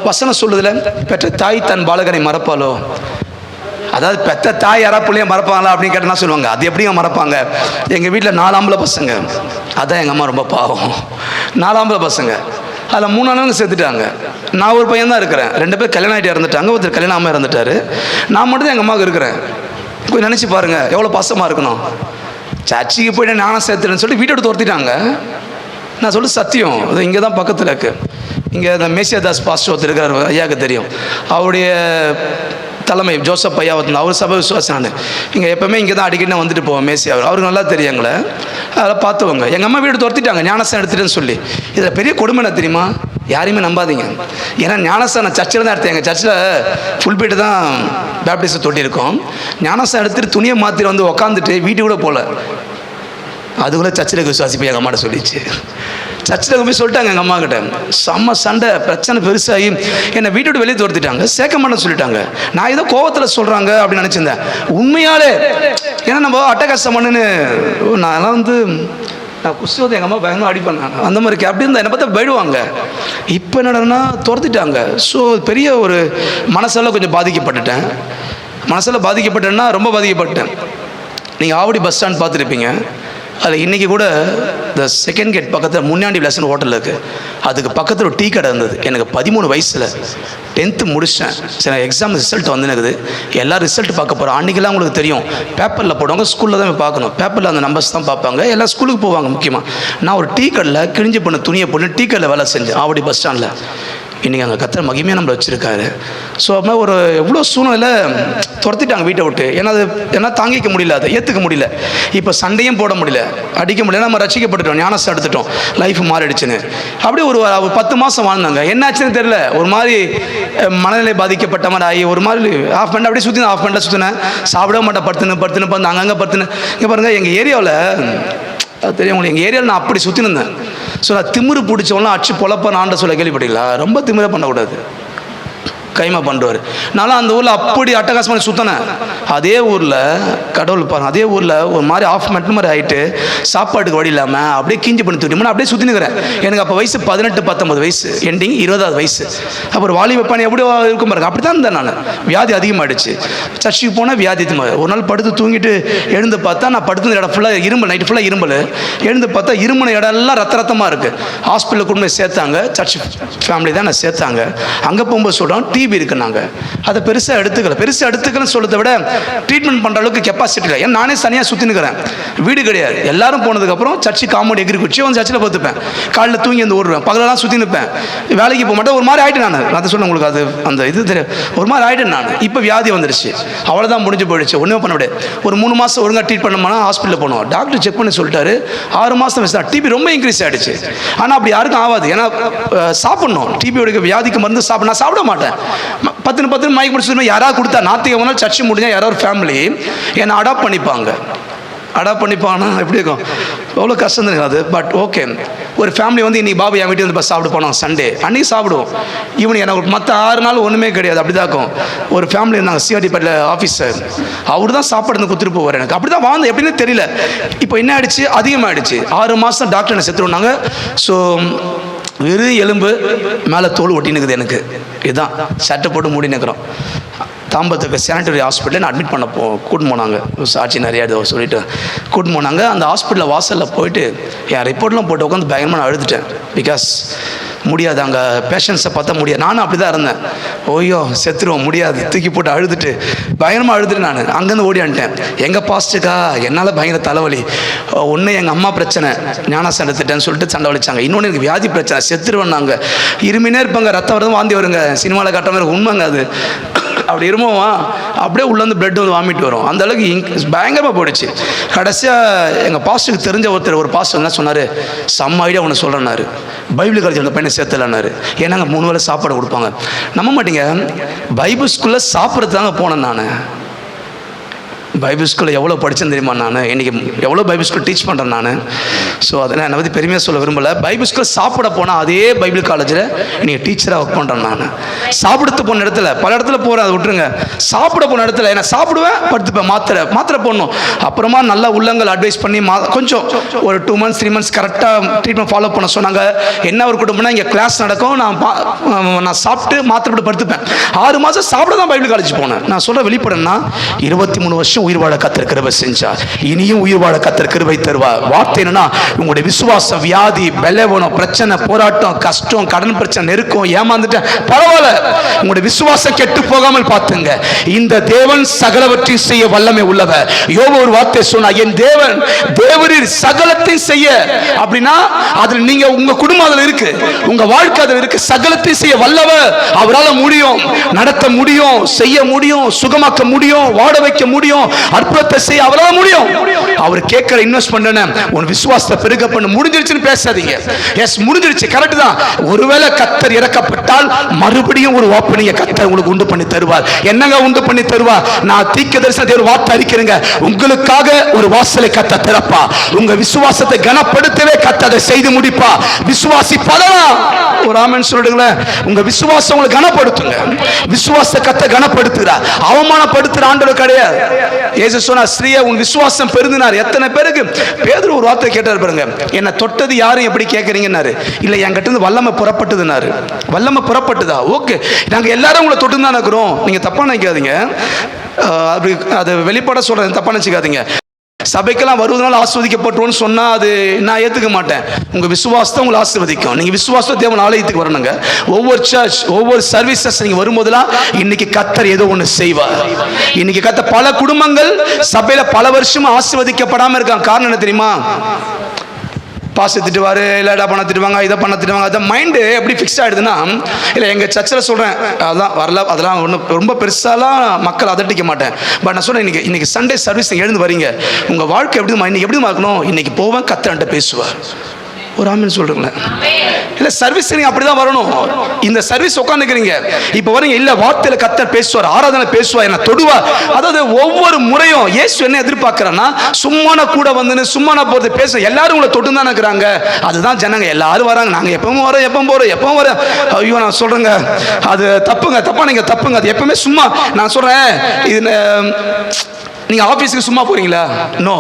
வசனம் சொல்லுதுல, பெற்ற தாய் தன் பாலகனை மறப்பாளோ? அதாவது பெத்த தாய் யாரா பிள்ளைய மறப்பாங்களா அப்படின்னு கேட்டனா சொல்லுவாங்க, அது எப்படிங்க மறப்பாங்க? எங்கள் வீட்டில் 4 ஆம்பளை பசங்க, அதான் எங்கள் அம்மா ரொம்ப பாவம். 4 ஆம்பளை பசங்க, அதில் 3 அண்ணனுங்க சேர்த்துட்டாங்க. நான் ஒரு பையன் தான் இருக்கிறேன். 2 பேர் கல்யாணம் ஆகிட்டு இறந்துட்டாங்க, ஒருத்தர் கல்யாணம் ஆகாமல் இறந்துட்டாரு. நான் மட்டும் தான் எங்கள் அம்மாவுக்கு இருக்கிறேன். கொஞ்சம் நினச்சி பாருங்க எவ்வளோ பாசமாக இருக்கணும். சர்ச்சுக்கு போய்ட்டு நானும் சேர்த்துட்டேன்னு சொல்லி வீட்டை விட்டு துரத்திட்டாங்க. நான் சொல்லி சத்தியம், அது இங்கே தான் பக்கத்தில் இருக்கு. இங்கே இந்த மேசியாதாஸ் பாஸ்டர் ஒருத்தர் இருக்கார், ஐயாவுக்கு தெரியும். அவருடைய தலைமை ஜோசப் ஐயா, அவர் சபை விசுவாசம். நான் இங்கே எப்போவுமே இங்கே தான் அடிக்கடி வந்துட்டு போவேன். மேசி அவருக்கு நல்லா தெரியும் எங்களை, அதெல்லாம் பார்த்துவங்க. எங்கள் அம்மா வீடு துரத்திட்டாங்க ஞானசம் எடுத்துட்டேன்னு சொல்லி. இதில் பெரிய கொடுமை என்ன தெரியுமா? யாரையுமே நம்பாதீங்க. ஏன்னா ஞானசம் நான் சர்ச்சில் தான் எடுத்தேன். எங்கள் சர்ச்சில் ஃபுல் பீட்டு தான் பேப்டிஸ்ட் தொட்டி இருக்கும். ஞானசம் எடுத்துகிட்டு துணியை மாற்றிட்டு உக்காந்துட்டு வீட்டு கூட போகல. அதுக்குள்ளே சர்ச்சில் விசுவாசிப்பேன் எங்கள் அம்மாட்ட சொல்லிச்சு. சர்ச்சில் போய் சொல்லிட்டாங்க எங்கள் அம்மா கிட்ட. செம்ம சண்டை, பிரச்சனை பெருசாகி என்னை வீட்டை விட்டு வெளியே துரத்திட்டாங்க. சேர்க்க மாட்டேன்னு சொல்லிட்டாங்க. நான் ஏதோ கோவத்தில் சொல்கிறாங்க அப்படின்னு நினச்சிருந்தேன். உண்மையாலே ஏன்னா நம்ம அட்டகாசம் பண்ணுன்னு நான் நான் குஸ்தி எங்கள் அம்மா பயங்கரமாக அடிப்பேன். அந்த மாதிரி அப்படி இருந்தால் என்னை பார்த்தா போயிடுவாங்க. இப்போ என்னடனா துரத்திட்டாங்க. ஸோ பெரிய ஒரு மனசெல்லாம் கொஞ்சம் பாதிக்கப்பட்டுட்டேன். பாதிக்கப்பட்டேன்னா ரொம்ப பாதிக்கப்பட்டேன். நீங்கள் ஆவடி பஸ் ஸ்டாண்ட் பார்த்துருப்பீங்க. அதில் இன்றைக்கி கூட இந்த செகண்ட் கேட் பக்கத்தில் முன்னாடி விலாசன் ஹோட்டல் இருக்குது. அதுக்கு பக்கத்தில் ஒரு டீ கடை இருந்தது. எனக்கு 13 வயசில் 10th முடித்தேன். சரி, எக்ஸாம் ரிசல்ட் வந்துனுக்குது. எல்லாம் ரிசல்ட் பார்க்க போகிறோம். அன்றைக்கெல்லாம் உங்களுக்கு தெரியும், பேப்பரில் போடுவாங்க, ஸ்கூலில் தான் பார்க்கணும். பேப்பரில் அந்த நம்பர்ஸ் தான் பார்ப்பாங்க. எல்லாம் ஸ்கூலுக்கு போவாங்க. முக்கியமாக நான் ஒரு டீ கடையில் கிழிஞ்சு பண்ண துணியை போட்டு டீ கடையில் வேலை செஞ்சேன், ஆவடி பஸ் ஸ்டாண்டில். இன்றைக்கி அங்கே கர்த்தர் மகிமையாக நம்மளை வச்சுருக்காரு. ஸோ அப்போ ஒரு எவ்வளோ சூழ்நிலை துரத்திட்டாங்க வீட்டை விட்டு. ஏன்னா அது என்ன தாங்கிக்க முடியல, அதை ஏற்றுக்க முடியல. இப்போ சண்டையும் போட முடியல, அடிக்க முடியல. நம்ம ரசிக்கப்பட்டுட்டோம், ஞானசம் எடுத்துட்டோம், லைஃப் மாறிடுச்சுன்னு. அப்படியே ஒரு 10 மாதம் வாழ்ந்தாங்க. என்னாச்சுன்னு தெரியல, ஒரு மாதிரி மனநிலை பாதிக்கப்பட்ட மாதிரி ஆகி ஒரு மாதிரி ஹாஃப் பேண்ட் அப்படியே சுற்றினேன். ஹாஃப் பேண்டில் சுற்றினேன். சாப்பிட மாட்டேன், படுத்துன்னு அங்கங்கே படுத்துன்னு. இங்கே பாருங்கள், எங்கள் ஏரியாவில் அது தெரியும் உங்களுக்கு, எங்கள் ஏரியாவில் நான் அப்படி சுற்றினேன். ஸோ நான் திமிரு பிடிச்சவங்களாம் அச்சு பொழப்ப ஆண்ட சொல்ல கேள்விப்பட்டீங்களா? ரொம்ப திமிரை பண்ணக்கூடாது, கைமா பண்ணுவார். நானும் அந்த ஊரில் அப்படி அட்டகாசமான சுற்றினேன். அதே ஊரில் கடவுள் பாருங்க, அதே ஊரில் ஒரு மாதிரி ஆஃப் மெட்னு மாதிரி ஆகிட்டு சாப்பாட்டுக்கு வழி இல்லாமல் அப்படியே கிஞ்சி பண்ணி தூக்கிட்டு அப்படியே சுற்றினுக்கிறேன். எனக்கு அப்போ வயசு 18-19 வயசு, எண்டிங் 20வது வயசு. அப்புறம் வாலிப பணி எப்படி இருக்கும் பாருங்க, அப்படி தான் இருந்தேன் நான். வியாதி அதிகமாகிடுச்சு. சர்ச்சுக்கு போனால் வியாதி அதிகமாக. ஒரு நாள் படுத்து தூங்கிட்டு எழுந்து பார்த்தா நான் படுத்து இடம் ஃபுல்லாக இரும்பல், நைட்டு ஃபுல்லாக இரும்பல். எழுந்து பார்த்தா இரும்பின இடம் எல்லாம் ரத்தமாக இருக்குது. ஹாஸ்பிட்டலில் கொண்டு போய் சேர்த்தாங்க, சர்ச் ஃபேமிலி தான் நான் சேர்த்தாங்க. அங்கே போகும்போது சொல்கிறோம் டிபி இருக்குன்னாங்க. அதை பெருசாக எடுத்துக்கலன்னு சொல்றதை விட ட்ரீட்மெண்ட் பண்ணுற அளவுக்கு கெப்பாசிட்டி இல்லை. ஏன்னா நானே தனியாக சுற்றினுக்கிறேன், வீடு கிடையாது. எல்லாரும் போனதுக்கப்புறம் சர்ச்சு காம்பவுண்ட் எகிரி குச்சி வந்து சர்ச்சில் பார்த்துப்பேன். காலையில் தூங்கி வந்து ஓடுவேன், பகலெல்லாம் சுற்றி நிற்பேன், வேலைக்கு போக மாட்டேன். ஒரு மாதிரி ஆகிட்டேன் நான். அதை சொல்ல உங்களுக்கு அது அந்த இது தெரியும், ஒரு மாதிரி ஆகிட்டேன் நான். இப்போ வியாதி வந்துடுச்சு, அவ்வளோதான், முடிஞ்சு போயிடுச்சு, ஒன்றுமே பண்ண முடியாது. ஒரு 3 மாதம் ஒழுங்காக ட்ரீட் பண்ணோம்னா ஹாஸ்பிட்டலில் போனோம். டாக்டர் செக் பண்ணி சொல்லிட்டாரு 6 மாதம் வயசு தான். டிபி ரொம்ப இன்க்ரீஸ் ஆகிடுச்சு. ஆனால் அப்படி யாருக்கும் ஆகாது, ஏன்னா சாப்பிடணும். டிபியோட வியாதிக்கு மருந்து நான் சாப்பிட மாட்டேன். 10 மயக்க முடிச்சு யாராவது கொடுத்தா நாத்திகமான சர்ச்சு முடிஞ்சா யாராவது ஒரு ஃபேமிலி என்னை அடாப்ட் பண்ணிப்பாங்கன்னா எப்படி இருக்கும்? எவ்வளோ கஷ்டம் தான் அது. பட் ஓகே, ஒரு ஃபேமிலி வந்து இன்னைக்கு பாபு என் வீட்டு வந்து சாப்பிட போனோம், சண்டே அன்றைக்கி சாப்பிடுவோம். ஈவன் எனக்கு மற்ற 6 நாள் ஒன்றுமே கிடையாது, அப்படி தான் இருக்கும். ஒரு ஃபேமிலி இருந்தாங்க, சிஆர்டி பேட்டில் ஆஃபீஸர், அவர் தான் சாப்பாடு வந்து கொடுத்துட்டு போவார். எனக்கு அப்படி தான் வாழ்ந்தேன், எப்படின்னு தெரியல. இப்போ என்ன ஆகிடுச்சு, அதிகமாகிடுச்சு. 6 மாதம் டாக்டர் என்ன செத்துருவாங்க. ஸோ வெறும் எலும்பு மேலே தோல் ஒட்டினுக்குது எனக்கு. இதுதான் சட்டை போட்டு மூடி நிற்கிறோம். தாம்பரத்துக்கு சானிட்டரி ஹாஸ்பிட்டலில் அட்மிட் பண்ண கூட்டின்னு போனாங்க. சாட்சி நிறையா சொல்லிட்டு கூட்டின்னு போனாங்க. அந்த ஹாஸ்பிட்டலில் வாசலில் போயிட்டு என் ரிப்போர்ட்லாம் போட்டு உட்காந்து பயங்கரமாக நான் அழுதுட்டேன். பிகாஸ் முடியாது, அங்கே பேஷண்ட்ஸை பார்த்தா முடியாது. நானும் அப்படி தான் இருந்தேன். ஓய்யோ செத்துருவோம், முடியாது, தூக்கி போட்டு அழுதுட்டு பயங்கரமாக அழுதுட்டு நான் அங்கேருந்து ஓடியான்ட்டேன். எங்கள் பாஸ்ட்டுக்கா என்னால் பயங்கர தலைவலி. ஒன்று எங்கள் அம்மா பிரச்சனை, ஞானாசம் எடுத்துட்டேன்னு சொல்லிட்டு சண்டை வலிச்சாங்க. இன்னொன்று எனக்கு வியாதி பிரச்சனை, செத்துருவேன். நாங்கள் இருமினே இருப்பாங்க, ரத்தம் வருது, வாந்தி வருங்க, சினிமாவில் கட்டுற மாதிரி உண்மைங்க அது. அப்படி இருமோவா அப்படியே உள்ளேருந்து பிளட் வந்து வாமிட்டு வரும். அந்த அளவுக்கு பயங்கரமாக போயிடுச்சு. கடைசியாக எங்கள் பாஸ்டருக்கு தெரிஞ்ச ஒரு பாஸ்டர் என்ன சொன்னார், செம்ம ஐடியா ஒன்று சொல்கிறேன்னாரு, பைபிள் காலேஜ் அந்த பையனை சேர்த்துலன்னாரு. ஏன்னா அங்கே 3 வேளை சாப்பாடு கொடுப்பாங்க. நம்ப மாட்டீங்க, பைபிள் ஸ்கூலில் சாப்பிட்றது தாங்க போனேன் நான். பைபிள் ஸ்கூலில் எவ்வளோ படித்தேன் தெரியுமா நான்? இன்றைக்கி எவ்வளோ பைபிள் ஸ்கூல் டீச் பண்ணுறேன் நான். ஸோ அதை நான் என்னை பற்றி பெருமையாக சொல்ல விரும்பலை. பைபிள் ஸ்கூல் சாப்பிட போனால் அதே பைபிள் காலேஜில் இன்றைக்கி டீச்சராக ஒர்க் பண்ணுறேன் நான். சாப்பிடுத்து போன இடத்துல பல இடத்துல போகிறேன், அதை விட்டுருங்க. சாப்பிட போன இடத்துல என்ன சாப்பிடுவேன், படுத்துப்பேன், மாத்திரை போடணும். அப்புறமா நல்லா உள்ளங்கள் அட்வைஸ் பண்ணி கொஞ்சம் ஒரு 2 months 3 months கரெக்டாக ட்ரீட்மெண்ட் ஃபாலோ பண்ண சொன்னாங்க. என்ன ஒரு குடும்பம்னா இங்கே கிளாஸ் நடக்கும், நான் சாப்பிட்டு மாத்திரை போட்டு படுத்துப்பேன். 6 மாதம் சாப்பிட தான் பைபிள் காலேஜ் போனேன். நான் சொல்கிற வெளிப்படனா 23 வருஷம் உயிர் வாழ கர்த்தர் கிருபை செஞ்சார். இனியும் உயிர் வாழ கர்த்தர் கிருபை தருவார். வார்த்தை என்னன்னா, உங்களுடைய விசுவாசம், வியாதி, பலவீனம், பிரச்சனை, போராட்டம், கஷ்டம், கடன் பிரச்சனை, நெருக்கம், ஏமாந்துட்டேன், பரவாயில்ல, உங்களுடைய விசுவாசம் கெட்டு போகாமல் பார்த்துங்க. இந்த தேவன் சகலவற்றையும் செய்ய வல்லமை உள்ளவர். யோபு ஒரு வார்த்தை சொன்னா, என் தேவன் தேவரீர் சகலத்தையும் செய்ய. அப்படின்னா அதுல நீங்க, உங்க குடும்பம் அதுல இருக்கு, உங்க வாழ்க்கை அதுல இருக்கு. சகலத்தையும் செய்ய வல்லவர். அவரால் முடியும், நடத்த முடியும், செய்ய முடியும், சுகமாக்க முடியும், வாட வைக்க முடியும், அற்புதத்தை செய்ய அவரால் முடியும். அவர் கேட்கிற இன்வெஸ்ட்மென்ட் உன் விசுவாசத்தை பெருக பண்ண. முடிஞ்சிருச்சுன்னு பேசாதீங்க. எஸ், முடிஞ்சிருச்சு, கரெக்ட் தான். ஒருவேளை கர்த்தர் இறக்கப்பட்டால் மறுபடியும் ஒரு ஓப்பனிங் கர்த்தர் உங்களுக்கு உண்டு பண்ணி தருவார். என்னங்க உண்டு பண்ணி தருவார்? நான் தீர்க்கதரிசன தேவ வார்த்தை அறிக்கிறேங்க, உங்களுக்காக ஒரு வாசலை கர்த்தர் திறப்பா. உங்க விசுவாசத்தை கனப்படுத்தவே கர்த்தர் அதை செய்து முடிப்பா. விசுவாசி பலலாம் ஒரு ஆமென் சொல்லுங்களேன். உங்க விசுவாசம் உங்களை கனப்படுத்துங்க. விசுவாசத்தை கர்த்தர் கனப்படுத்துகிறார், அவமானப்படுத்துற ஆண்டவர் கிடையாது. இயேசு சொன்னார், ஸ்ரீயே உன் விசுவாசம் பெருந்தினார். எத்தனை பேருக்கு பேதுரு ஒரு வார்த்தை கேட்டார் பாருங்க, என்ன தொட்டது யாரும் எப்படி கேட்கறீங்கன்னாரு. இல்லை, என்கிட்ட இருந்து வல்லமை புறப்பட்டதுன்னாரு. வல்லமை புறப்பட்டுதா? ஓகே, நாங்க எல்லாரும் உங்களை தொட்டு தான் இருக்கிறோம், நீங்க தப்பா நினைக்காதீங்க. அது வெளிப்பட சொல்றேன், தப்பா நினைச்சுக்காதீங்க. சபைக்கெல்லாம் வருவதனால ஆசீர்வதிக்கப்பட்டோன்னு சொன்னா அது நான் ஏத்துக்க மாட்டேன். உங்க விசுவாசத்தை உங்களை ஆசீர்வதிக்கும். நீங்க விசுவாசத்தை தேவன் ஆலயத்துக்கு வரணுங்க. ஒவ்வொரு சர்ச், ஒவ்வொரு சர்வீசஸ் நீங்க வரும்போதெல்லாம் இன்னைக்கு கர்த்தர் ஏதோ ஒன்று செய்வார். இன்னைக்கு கர்த்தர் பல குடும்பங்கள் சபையில பல வருஷமா ஆசீர்வதிக்கப்படாம இருக்காங்க. காரணம் என்ன தெரியுமா? பாஸ் திட்டுவாரு, இல்லடா பண்ண திட்டுவாங்க, இதை பண்ண திட்டுவாங்க. அதை மைண்டு எப்படி ஃபிக்ஸ் ஆகிடுதுன்னா, இல்லை எங்கள் சர்ச்சில் சொல்கிறேன், அதெல்லாம் வரல, அதெல்லாம் ஒன்றும் ரொம்ப பெருசாலாம் மக்கள் அதட்டிக்க மாட்டேன். பட் நான் சொல்கிறேன், இன்னைக்கு சண்டே சர்வீஸ் நீங்கள் எழுந்து வரீங்க, உங்கள் வாழ்க்கை எப்படி இன்னைக்கு எப்படி இருக்கணும்? இன்னைக்கு போவேன், கர்த்தர்கிட்ட பேசுவார். ஒரு ஆமென் சொல்றீங்களேன்? இல்ல சர்வீஸ் நீங்க அப்படிதான் வரணும். இந்த சர்வீஸ் உட்காந்துக்கிறீங்க, இப்ப வரீங்க, இல்ல வார்த்தையில கர்த்தர் பேசுவார், ஆராதனை பேசுவார், என்ன தொடுவா. அதாவது ஒவ்வொரு முறையும் இயேசு என்ன எதிர்பார்க்கிறேன்னா, சும்மான கூட வந்து சும்மான போறது பேச எல்லாரும் உங்களை தொட்டு தான் இருக்கிறாங்க. அதுதான் ஜனங்க எல்லாரும் வராங்க, நாங்க எப்பவும் வரோம், எப்பவும் போறோம், எப்பவும் வரோம். ஐயோ நான் சொல்றேங்க, அது தப்புங்க, தப்பா நீங்க தப்புங்க. அது எப்பவுமே சும்மா நான் சொல்றேன், இது நீங்க ஆபீஸ்க்கு சும்மா போறீங்களா? நோ.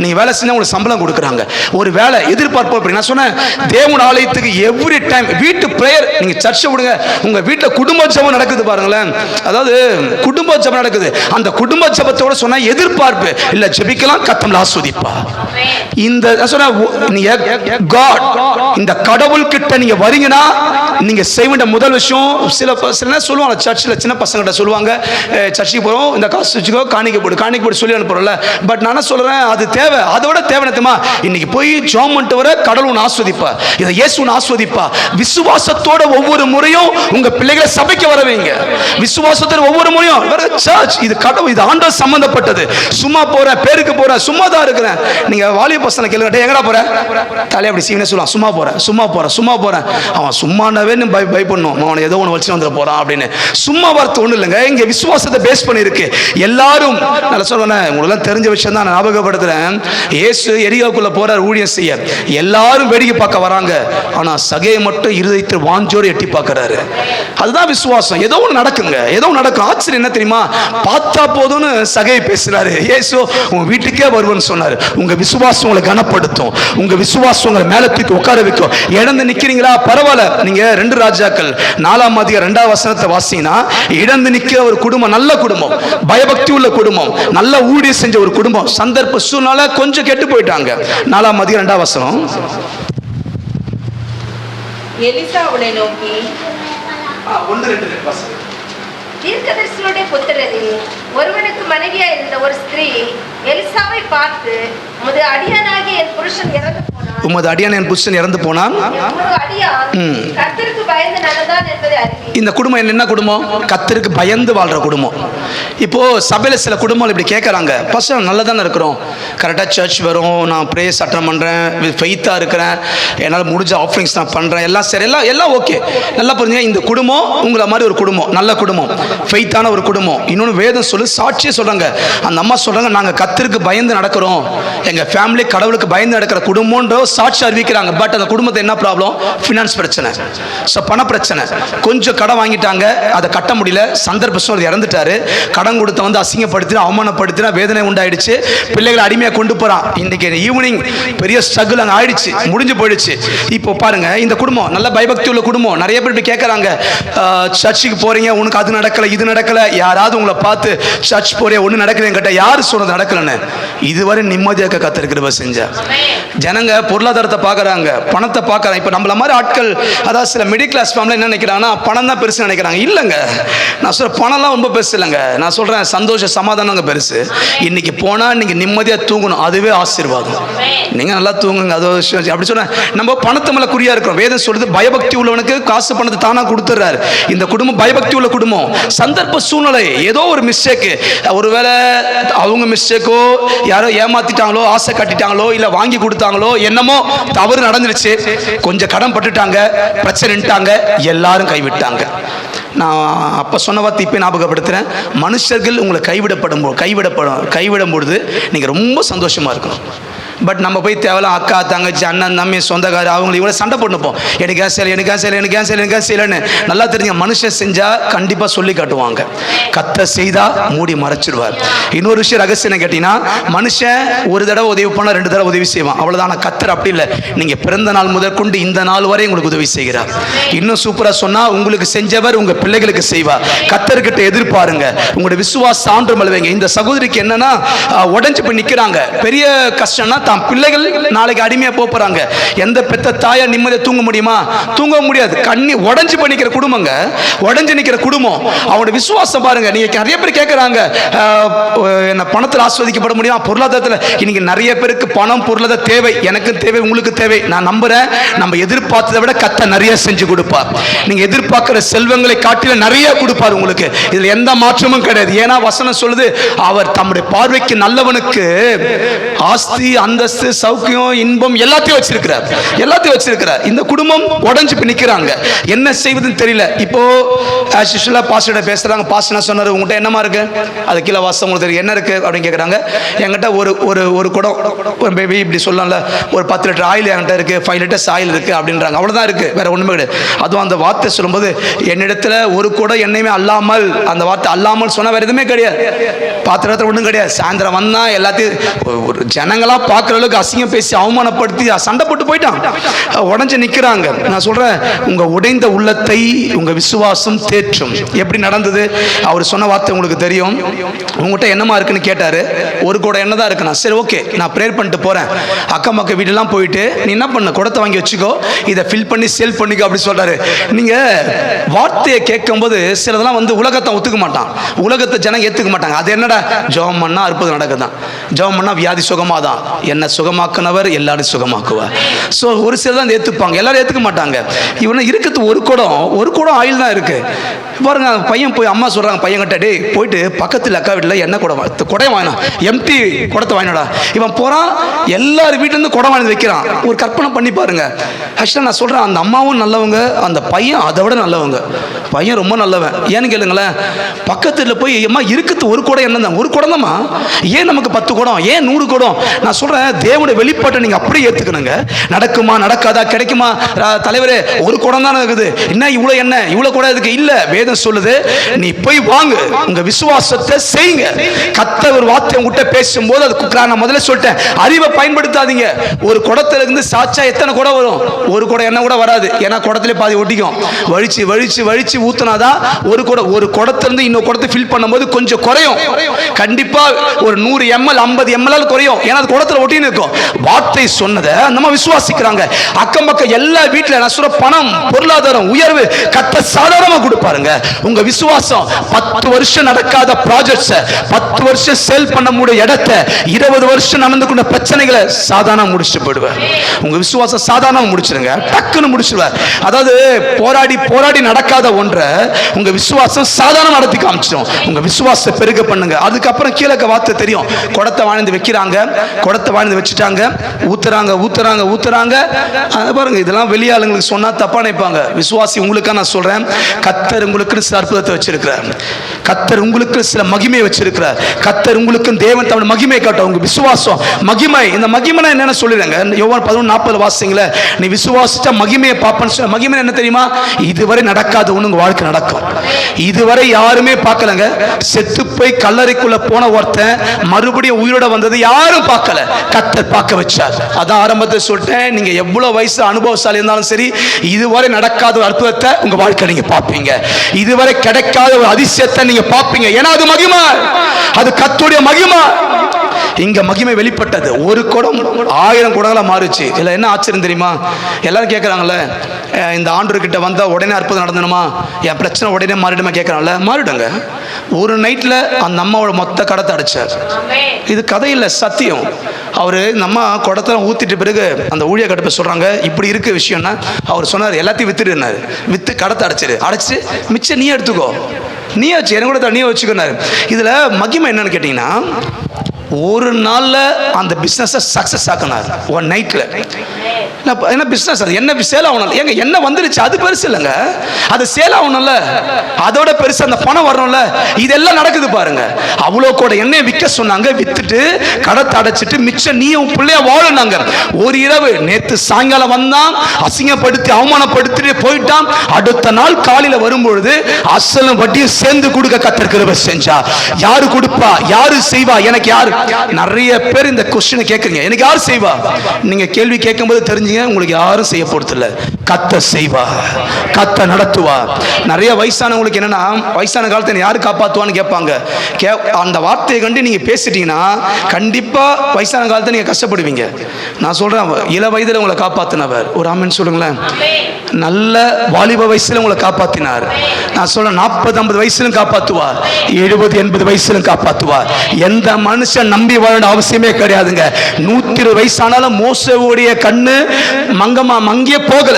நீங்க வேலை செஞ்சா உங்களுக்கு சம்பளம் கொடுக்குறாங்க. ஒரு வேலை எதிர்பார்ப்பு. நான் சொன்னேன், தேவன் ஆலயத்துக்கு எவ்ரி டைம் வீட்டு பிரேயர், நீங்க சர்ச்சை விடுங்க, உங்க வீட்டில் குடும்ப ஜெபம் நடக்குது பாருங்களேன். அதாவது குடும்ப ஜெபம் நடக்குது, அந்த குடும்ப ஜெபத்தோட சொன்னா எதிர்பார்ப்பு இல்ல, ஜெபிக்கலாம், கர்த்தர் ஆசீர்வதிப்பா. இந்த சொன்ன நீங்க காட், இந்த கடவுள் கிட்ட நீங்க வரீங்கன்னா நீங்க செய்ய வேண்டிய முதல் விஷயம், சில சொல்லுவாங்க சர்ச்சில், சின்ன பசங்கிட்ட சொல்லுவாங்க, சர்ச்சுக்கு போறோம், இந்த காசு வச்சுக்கோ, காணிக்க போடு சொல்லி அனுப்புறோம்ல. பட் நான் சொல்றேன், அது தேவை. அதோட தேவை என்னமா, இன்னைக்கு போய் ஜெபம் பண்ணிட்டு வர கடவுள் உன்னை ஆசீர்வதிப்பா, இதை இயேசு உன்னை ஆசீர்வதிப்பா. விசுவாசத்தோட ஒவ்வொரு முறையும் உங்க பிள்ளைகளை சபைக்கு வர வைங்க. விசுவாசத்தோட ஒவ்வொரு முறையும் சர்ச், இது கடவுள், இது ஆண்டவர் சம்பந்தப்பட்டது. சும்மா போறேன், பேருக்கு போறேன், சும்மா தான் இருக்கிறேன். நீங்க வாலிப பசங்க கேளுங்க, எங்கடா போற, தலையை அப்படி சீவனே சொல்லுவான், சும்மா போறேன், சும்மா போறேன், சும்மா போறேன். அவன் சும்மானவே பயப்படணும், அவனை ஏதோ ஒன்று வச்சு வந்துட போறான் அப்படின்னு. சும்மா வார்த்தை ஒண்ணு இல்லைங்க, இங்க விசுவாசத்தை பேஸ் பண்ணி இருக்கு. எல்லாரும் நல்லா சொல்றேன், உங்களுக்கு தெரிஞ்ச விஷயம் தான், நான் ஞாபகப்படுத்துறேன். இயேசு எரிகோக்குள்ள போறார் ஊழியம் செய்ய, எல்லாரும் வேடிக்கை பார்க்க வராங்க, ஆனா சகையை மட்டும் இருதயத்தில் வாஞ்சோடு எட்டி பார்க்கறாரு. அதுதான் விசுவாசம். ஏதோ ஒன்று நடக்குங்க, ஏதோ நடக்கும். ஆச்சரியம் என்ன தெரியுமா, பார்த்தா போதும்னு சகையை பேசுறாரு. இயேசு உங்க வீட்டுக்கே வருவேன்னு சொன்னாரு. உங்க விசுவாசம் உங்களை கனப்படுத்தும், உங்க விசுவாசம் உங்களை மேல தூக்கி உட்கார வைக்கும். இழந்து நிக்கிறீங்களா, பரவாயில்ல. நீங்க 2 ராஜாக்கள் 4ஆம் அதிகாரம் 2ஆம் வசனத்தை வாசினா, இழந்து நிக்கிற ஒரு குடும்பம், நல்ல குடும்பம், பயபக்தி உள்ள குடும்பம், நல்ல ஊழியம் செஞ்ச ஒரு குடும்பம், சந்தர்ப்ப சூழ்நிலை கொஞ்சம் கெட்டு போயிட்டாங்க. 4ஆம் அதிகாரம் 2ஆம் வசனம். எலிசா அவனை நோக்கி, 1-2 வசனம். தீர்க்கதரிசிகளுடைய புத்திரரில் ஒருவனுக்கு மனைவியா இருந்த ஒரு ஸ்திரீ எலிசாவை பார்த்து, உமது அடியானாகிய என் புருஷன் இறந்து போனான், உமது அடியான் என் புருஷன் இறந்து போனான், கர்த்தருக்கு பயந்து நடந்தான் என்பதை அறிவி. இந்த குடும்பம் என்ன குடும்பம்? கர்த்தருக்கு பயந்து வாழ்ற குடும்பம். இப்போ சபையில சில குடும்பங்கள் இப்படி கேட்கறாங்க, பசங்க நல்லா தானே இருக்கிறோம், கரெக்டாக சர்ச் வரும், நான் ப்ரேயர்ஸ் அட்டெண்ட் பண்ணுறேன், ஃபெய்த்தாக இருக்கிறேன், என்னால் முடிஞ்ச ஆஃபரிங்ஸ் நான் பண்ணுறேன், எல்லாம் சரி, எல்லாம் ஓகே. நல்லா புரிஞ்சுங்க, இந்த குடும்பம் உங்களை மாதிரி ஒரு குடும்பம், நல்ல குடும்பம், ஃபெய்த்தான ஒரு குடும்பம். இன்னொன்று வேதம் சொல்லு, சாட்சியே சொல்கிறாங்க. அந்த அம்மா சொல்கிறாங்க, நாங்கள் கர்த்தருக்கு பயந்து நடக்கிறோம், எங்கள் ஃபேமிலி கடவுளுக்கு பயந்து நடக்கிற குடும்பம்ன்ற சாட்சி அறிவிக்கிறாங்க. பட் அந்த குடும்பத்தை என்ன ப்ராப்ளம்? ஃபினான்ஸ் பிரச்சனை, ஸோ பண பிரச்சனை. கொஞ்சம் கடன் வாங்கிட்டாங்க, அதை கட்ட முடியல, சந்தர்ப்ப சூழ்நிலை இறந்துட்டாரு, கடன் கொடுத்த வந்து அசிங்கப்படுத்தினா, அவமானப்படுத்தினா, வேதனை உண்டாயிடுச்சு, பிள்ளைகளை அடிமையாக கொண்டு போகிறான். இன்னைக்கு ஈவினிங் பெரிய ஸ்ட்ரகிள் அங்கே ஆயிடுச்சு, முடிஞ்சு போயிடுச்சு. இப்போ பாருங்க, இந்த குடும்பம் நல்ல பயபக்தி உள்ள குடும்பம். நிறைய பேர் இப்படி கேட்குறாங்க, சர்ச்சுக்கு போறீங்க, உனக்கு அது நடக்கலை, இது நடக்கலை. யாராவது உங்களை பார்த்து சர்ச் போறியா, ஒன்று நடக்கலைன்னு கேட்டால் யார் சொன்னது நடக்கலைன்னு? இதுவரை நிம்மதியாக கத்திருக்கிறவ செஞ்ச ஜனங்க பொருளாதாரத்தை பார்க்குறாங்க, பணத்தை பார்க்குறாங்க. இப்போ நம்மள மாதிரி ஆட்கள், அதாவது சில மிடில் கிளாஸ் ஃபேமிலி என்ன நினைக்கிறாங்கன்னா, பணம் தான் பெருசு நினைக்கிறாங்க. இல்லைங்க, நான் சொல்கிறேன், பணம்லாம் ரொம்ப பெருசு இல்லைங்க. நான் சொல்கிறேன், சந்தோஷ சமாதானங்க பெருசு. இன்னைக்கு போனால் நீங்கள் நிம்மதியாக தூங்கணும், அதுவே ஆசீர்வாதம். நீங்கள் நல்லா தூங்குங்க, அது விஷயம். அப்படி சொன்ன நம்ம பணத்தை மேலே குறியா இருக்கிறோம். வேதம் சொல்லுது, பயபக்தி உள்ளவனுக்கு காசு பணத்தை தானாக கொடுத்துட்றாரு. இந்த குடும்பம் பயபக்தி உள்ள குடும்பம். சந்தர்ப்ப சூழ்நிலை ஏதோ ஒரு மிஸ்டேக்கு, ஒருவேளை அவங்க மிஸ்டேக்கோ, யாரோ ஏமாத்திட்டாங்களோ, ஆசை கட்டிட்டாங்களோ, இல்லை வாங்கி கொடுத்தாங்களோ, என்னமோ தவறு நடந்துருச்சு, கொஞ்சம் கடன் பட்டுட்டாங்க, பிரச்சனைட்டாங்க, எல்லாரும் கைவிட்டாங்க. நான் அப்போ சொன்ன வார்த்தை இப்போ ஞாபகப்படுத்துகிறேன். மனுஷர்கள் உங்களை கைவிடும் பொழுது நீங்கள் ரொம்ப சந்தோஷமாக இருக்கணும். பட் நம்ம போய் தேவையில்ல அக்கா தங்கச்சி அண்ணன் தம்பி சொந்தக்காரர் அவங்களை இவ்வளோ சண்டை போட்டுப்போம், எனக்கு ஏன் செய்யலைன்னு. நல்லா தெரிஞ்ச மனுஷன் செஞ்சால் கண்டிப்பாக சொல்லி காட்டுவாங்க, கர்த்தர் செய்தால் மூடி மறைச்சிடுவார். இன்னொரு விஷயம் ரகசியம் கேட்டீங்கன்னா, மனுஷன் ஒரு தடவை உதவி பண்ணால் 2 தடவை உதவி செய்வான், அவ்வளோதான். கர்த்தர் அப்படி இல்லை, நீங்கள் பிறந்த நாள் முதற்கொண்டு இந்த நாள் வரை உங்களுக்கு உதவி செய்கிறார். இன்னும் சூப்பராக சொன்னால், உங்களுக்கு செஞ்சவர் உங்கள் பிள்ளைகளுக்கு செய்வார். கர்த்தர்கிட்ட எதிர்பாருங்க, உங்களுடைய விசுவாச சான்று மழுவைங்க. இந்த சகோதரிக்கு என்னன்னா, உடஞ்சி போய் நிற்கிறாங்க, பெரிய கஷ்டம்னா தான் பிள்ளைகள் நாளைக்கு அடிமையா போறாங்க. எந்த பெத்த தாயா நிம்மதியா தூங்க முடியுமா? தூங்க முடியாது. கண்ணி உடஞ்சு பண்ணிக்கிற குடும்பங்க, உடஞ்சு நிக்கிற குடும்பம். அவனோட விசுவாசம் பாருங்க. நீங்க நிறைய பேர் கேட்கறாங்க, என்ன பணத்தில் ஆஸ்வதிக்கப்பட முடியும், பொருளாதாரத்தில். இன்னைக்கு நிறைய பேருக்கு பணம் பொருளாதார தேவை, எனக்கு தேவை, உங்களுக்கு தேவை. நான் நம்புறேன், நம்ம எதிர்பார்த்ததை விட கர்த்தர் நிறைய செஞ்சு கொடுப்பார். நீங்க எதிர்பார்க்கிற செல்வங்களை காட்டில நிறைய கொடுப்பார் உங்களுக்கு. இதுல எந்த மாற்றமும் கிடையாது. ஏன்னா வசனம் சொல்லுது, அவர் தம்முடைய பார்வைக்கு நல்லவனுக்கு ஆஸ்தி அந்த அந்தஸ்து, சௌக்கியம், இன்பம் எல்லாத்தையும் வச்சிருக்கிறார், எல்லாத்தையும் வச்சிருக்கிறார். இந்த குடும்பம் உடஞ்சு போய் நிற்கிறாங்க, என்ன செய்வதுன்னு தெரியல. இப்போ ஆஸ் யூசுவலா பாஸ்டர்கிட்ட பேசுறாங்க. பாஸ்டர் என்ன சொன்னார், உங்கள்கிட்ட என்னமா இருக்கு? அது கீழே வாசம் உங்களுக்கு தெரியும் என்ன இருக்கு அப்படின்னு கேட்குறாங்க. என்கிட்ட ஒரு குடம் பேபி இப்படி சொல்லலாம்ல, ஒரு 10 லிட்டர் ஆயில் என்கிட்ட இருக்கு, 5 லிட்டர்ஸ் ஆயில் இருக்கு அப்படின்றாங்க. அவ்வளோதான் இருக்கு, வேற ஒன்றுமே கிடையாது. அதுவும் அந்த வார்த்தை சொல்லும்போது என்னிடத்துல ஒரு குடம் எண்ணெயுமே அல்லாமல், அந்த வார்த்தை அல்லாமல் சொன்னால் வேற எதுவுமே கிடையாது, பாத்திரத்தில் ஒன்றும் கிடையாது. சாயந்தரம் வந்தா எல்லாத்தையும் ஒரு ஜனங்களா பார்க்குற அளவுக்கு அசிங்கம் பேசி அவமானப்படுத்தி சண்டை போட்டு போயிட்டான், உடஞ்சு நிற்கிறாங்க. நான் சொல்றேன், உங்க உடைந்த உள்ளத்தை உங்க விசுவாசம் தேற்றும். எப்படி நடந்தது? அவர் சொன்ன வார்த்தை உங்களுக்கு தெரியும். உங்ககிட்ட என்னமா இருக்குன்னு கேட்டாரு. ஒரு கூட என்ன தான் இருக்குண்ணா. சரி ஓகே, நான் ப்ரேயர் பண்ணிட்டு போறேன். அக்கம் பக்கம் வீடெல்லாம் போயிட்டு நீ என்ன பண்ண, குடத்தை வாங்கி வச்சுக்கோ, இதை ஃபில் பண்ணி சேல் பண்ணிக்கோ அப்படி சொல்றாரு. நீங்க வார்த்தையை கேட்கும்போது சிலதெல்லாம் உலகத்தை ஒத்துக்க மாட்டான், உலகத்தை ஜனம் ஏத்துக்க மாட்டாங்க. அது என்னடா, ஜெபம் பண்ணா அற்புதம் நடக்குதான், ஜெபம் பண்ணா வியாதி சுகமாதான், என்ன சுகமாக்குனவர் எல்லாரும் சுகமாக்குவார். ஸோ ஒரு சிலர் தான் ஏற்றுப்பாங்க, எல்லாரும் ஏற்றுக்க மாட்டாங்க. இவனை இருக்கிறது ஒரு குடம் ஆயில் தான் இருக்கு பாருங்க. பையன் போய் அம்மா சொல்றாங்க பையன் கிட்ட, டே போயிட்டு பக்கத்தில் அக்கா வீட்டில் என்ன குடம் வாங்கினா, எம்டி குடத்தை வாங்கினடா. இவன் போறான், எல்லார் வீட்டிலேருந்து குடம் வாங்கி வைக்கிறான். ஒரு கற்பனை பண்ணி பாருங்க. ஆக்சுவலாக நான் சொல்றேன், அந்த அம்மாவும் நல்லவங்க, அந்த பையன் அதை விட நல்லவங்க. பையன் ரொம்ப நல்லவன். ஏன்னு கேளுங்களேன், பக்கத்தில் போய் அம்மா இருக்குது ஒரு குடம் என்ன தான், ஒரு குடம் தான்மா, ஏன் நமக்கு 10 குடம், ஏன் 100 குடம்? நான் சொல்றேன், தேவனுடைய வெளிப்பாட்டை நீங்க அப்படியே ஏத்துக்கணுங்க. நடக்குமா நடக்காதா, கிடைக்குமா தலைவரே, ஒரு குடம் தானே இருக்குது, என்ன இவ்வளவு, என்ன இவ்வளவு குடம் இருக்கு? இல்ல, வேதம் சொல்லுது, நீ போய் வாங்கு, உங்க விசுவாசத்தை செய்யுங்க. கர்த்தர் ஒரு வார்த்தை உங்ககிட்ட பேசும்போது அதுக்கு நான் முதல்ல சொல்லிட்டேன், அறிவை பயன்படுத்தாதீங்க. ஒரு குடத்துல இருந்து சாச்சா எத்தனை குடம் வரும்? ஒரு குடம் என்ன கூட வராது, ஏன்னா குடத்திலே பாதி ஒட்டிக்கும். வழிச்சு வழிச்சு வழிச்சு ஊத்துனாதான் ஒரு குடத்திலிருந்து இன்னொரு குடத்தை ஃபில் பண்ணும்போது கொஞ்சம் குறையும். கண்டிப்பா ஒரு 100 ml 50 ml குறையும், ஏன்னா அது குடத்துல ஒட்டின்னு இருக்கும். வார்த்தை சொன்னதை நம்ம விசுவாசிக்கிறாங்க. அக்கம் பக்கம் எல்லா வீட்டுல நான் சொல்ற பணம், பொருளாதாரம் உயர்வு கர்த்தர் சாதாரணமா கொடுப்பாருங்க. உங்க விசுவாசம் 10 வருஷம் நடக்காத ப்ராஜெக்ட்ஸ், 10 வருஷம் சேல் பண்ண முடிய இடத்தை, 20 வருஷம் நடந்து கொண்ட பிரச்சனைகளை சாதாரண முடிச்சுட்டு போயிடுவார். உங்க விசுவாசம் சாதாரண முடிச்சிருங்க, டக்குன்னு முடிச்சிடுவார். அதாவது போராடி போராடி நடக்காத ஒன்றை உங்க விசுவாசம் சாதாரண நடத்தி காமிச்சிடும். உங்க விசுவாசத்தை பெருக பண்ணுங்க. அதுக்கப்புறம் கீழே வார்த்தை தெரியும், குடத்தை வாழ்ந்து வைக்கிறாங்க, குடத்தை வாழ்ந்து வச்சுட்டாங்க, ஊத்துறாங்க ஊத்துறாங்க ஊத்துறாங்க. பாருங்க, இதெல்லாம் வெளியாளுங்களுக்கு சொன்னா தப்பா நினைப்பாங்க. விசுவாசி உங்களுக்கா நான் சொல்றேன், கர்த்தர் உங்களுக்கு சில அற்புதத்தை வச்சிருக்கிறார், கர்த்தர் உங்களுக்கு சில மகிமையை வச்சிருக்கிறார், கர்த்தர் உங்களுக்கு தேவன் தம்முடைய மகிமையை காட்ட. உங்க விசுவாசம் மகிமை, இந்த மகிமை என்னன்னு சொல்லிடுங்க. யோவான் 11:40 வாசிங்களே, நீ விசுவாசிச்சா மகிமையை பார்ப்பேன்னு சொல்ல. மகிமை என்ன தெரியுமா? இதுவரை நடக்காத ஒண்ணு உங்க வாழ்க்கை நடக்கும். இதுவரை யாருமே பார்க்கலங்க. செத்து போய் கல்லறைக்குள்ள போன ஒருத்தன் மறுபடியும் உயிரோட வந்தது யாரும் பார்க்கல, கர்த்தர் பார்க்க வச்சார். அதான் ஆரம்பத்தில் சொல்லிட்டேன், நீங்க எவ்வளவு வயசு அனுபவசாலி இருந்தாலும் சரி, இதுவரை நடக்காத ஒரு அற்புதத்தை உங்க வாழ்க்கை நீங்க பார்ப்பீங்க. இதுவரை கிடைக்காத ஒரு அதிசயத்தை நீங்க பார்ப்பீங்க. ஏன்னா அது மகிமை, அது கர்த்தருடைய மகிமை. இங்க மகிமை வெளிப்பட்டது. ஒரு குடம் 1000 குடங்களா மாறுச்சு. இல்ல என்ன ஆச்சரியம் தெரியுமா? எல்லாரும் கேட்கறாங்கல்ல, இந்த ஆண்டவர் கிட்ட வந்தா உடனே அற்புதம் நடந்தணுமா, என் பிரச்சனை உடனே மாறிடுமா கேட்கறாங்கல்ல. மாறிடுங்க. ஒரு நைட்ல அந்த அம்மாவோட மொத்த கடத்தை அடைச்சார். இது கதை இல்லை, சத்தியம். அவரு நம்ம குடத்தை ஊத்திட்டு பிறகு அந்த ஊழிய கட்டப்ப சொல்றாங்க, இப்படி இருக்கு விஷயம்னா, அவர் சொன்னார் எல்லாத்தையும் வித்துடுனாரு. வித்து கடத்தை அடைச்சு மிச்சம் நீ எடுத்துக்கோ, நீ வச்சு எனக்கு கூட நீ வச்சுக்கோனாரு. இதுல மகிமை என்னன்னு கேட்டீங்கன்னா, ஒரு நாள்ல அந்த பிசினஸ் சக்சஸ் ஆக்கினார். ஒன் நைட்ல. என்ன பிசினஸ், அது என்ன சேல் ஆகணும், ஏங்க என்ன வந்துருச்சு, அது பெருசு இல்லைங்க, அது சேல் ஆகணும்ல, அதோட பெருசு அந்த பணம் வரணும்ல. இதெல்லாம் நடக்குது பாருங்க. அவ்வளோ கூட எண்ணெய் விற்க சொன்னாங்க, வித்துட்டு கடத்தை அடைச்சிட்டு மிச்சம் நீ உன் பிள்ளைய வாழனாங்க. ஒரு இரவு நேற்று சாயங்காலம் வந்தான், அசிங்கப்படுத்தி அவமானப்படுத்திட்டு போயிட்டான். அடுத்த நாள் காலையில வரும்பொழுது அசலும் வட்டியும் சேர்ந்து கொடுக்க கர்த்தர் கிருபை செஞ்சா. யாரு கொடுப்பா, யாரு செய்வா, எனக்கு யாரு? நிறைய பேர் இந்த கொஸ்டினை கேட்குறீங்க, எனக்கு யார் செய்வா? நீங்க கேள்வி கேட்கும்போது தெரிஞ்சுங்க, உங்களுக்கு யாரும் செய்ய போறது இல்ல, கர்த்தர் செய்வா, கர்த்தர் நடத்துவா. நிறைய வயசானவங்களுக்கு என்னன்னா, வயசான காலத்தை யாரு காப்பாத்துவான்னு கேட்பாங்க. அந்த வார்த்தையை கண்டு நீங்க பேசிட்டீங்கன்னா கண்டிப்பா வயசான காலத்தை நீங்க கஷ்டப்படுவீங்க. நான் சொல்றேன், இள வயதுல உங்களை காப்பாத்தினவர். ஒரு ஆமென் சொல்லுங்களேன். நல்ல வாலிப வயசுல உங்களை காப்பாத்தினார். நான் சொல்றேன், 40-50 வயசுலும் காப்பாத்துவார், 70-80 வயசுலும் காப்பாத்துவார். எந்த மனுஷன் நம்பி வாழ அவசியமே கிடையாதுங்க. 120 வயசானாலும் மோசேவுடைய கண்ணு மங்கியே போகல.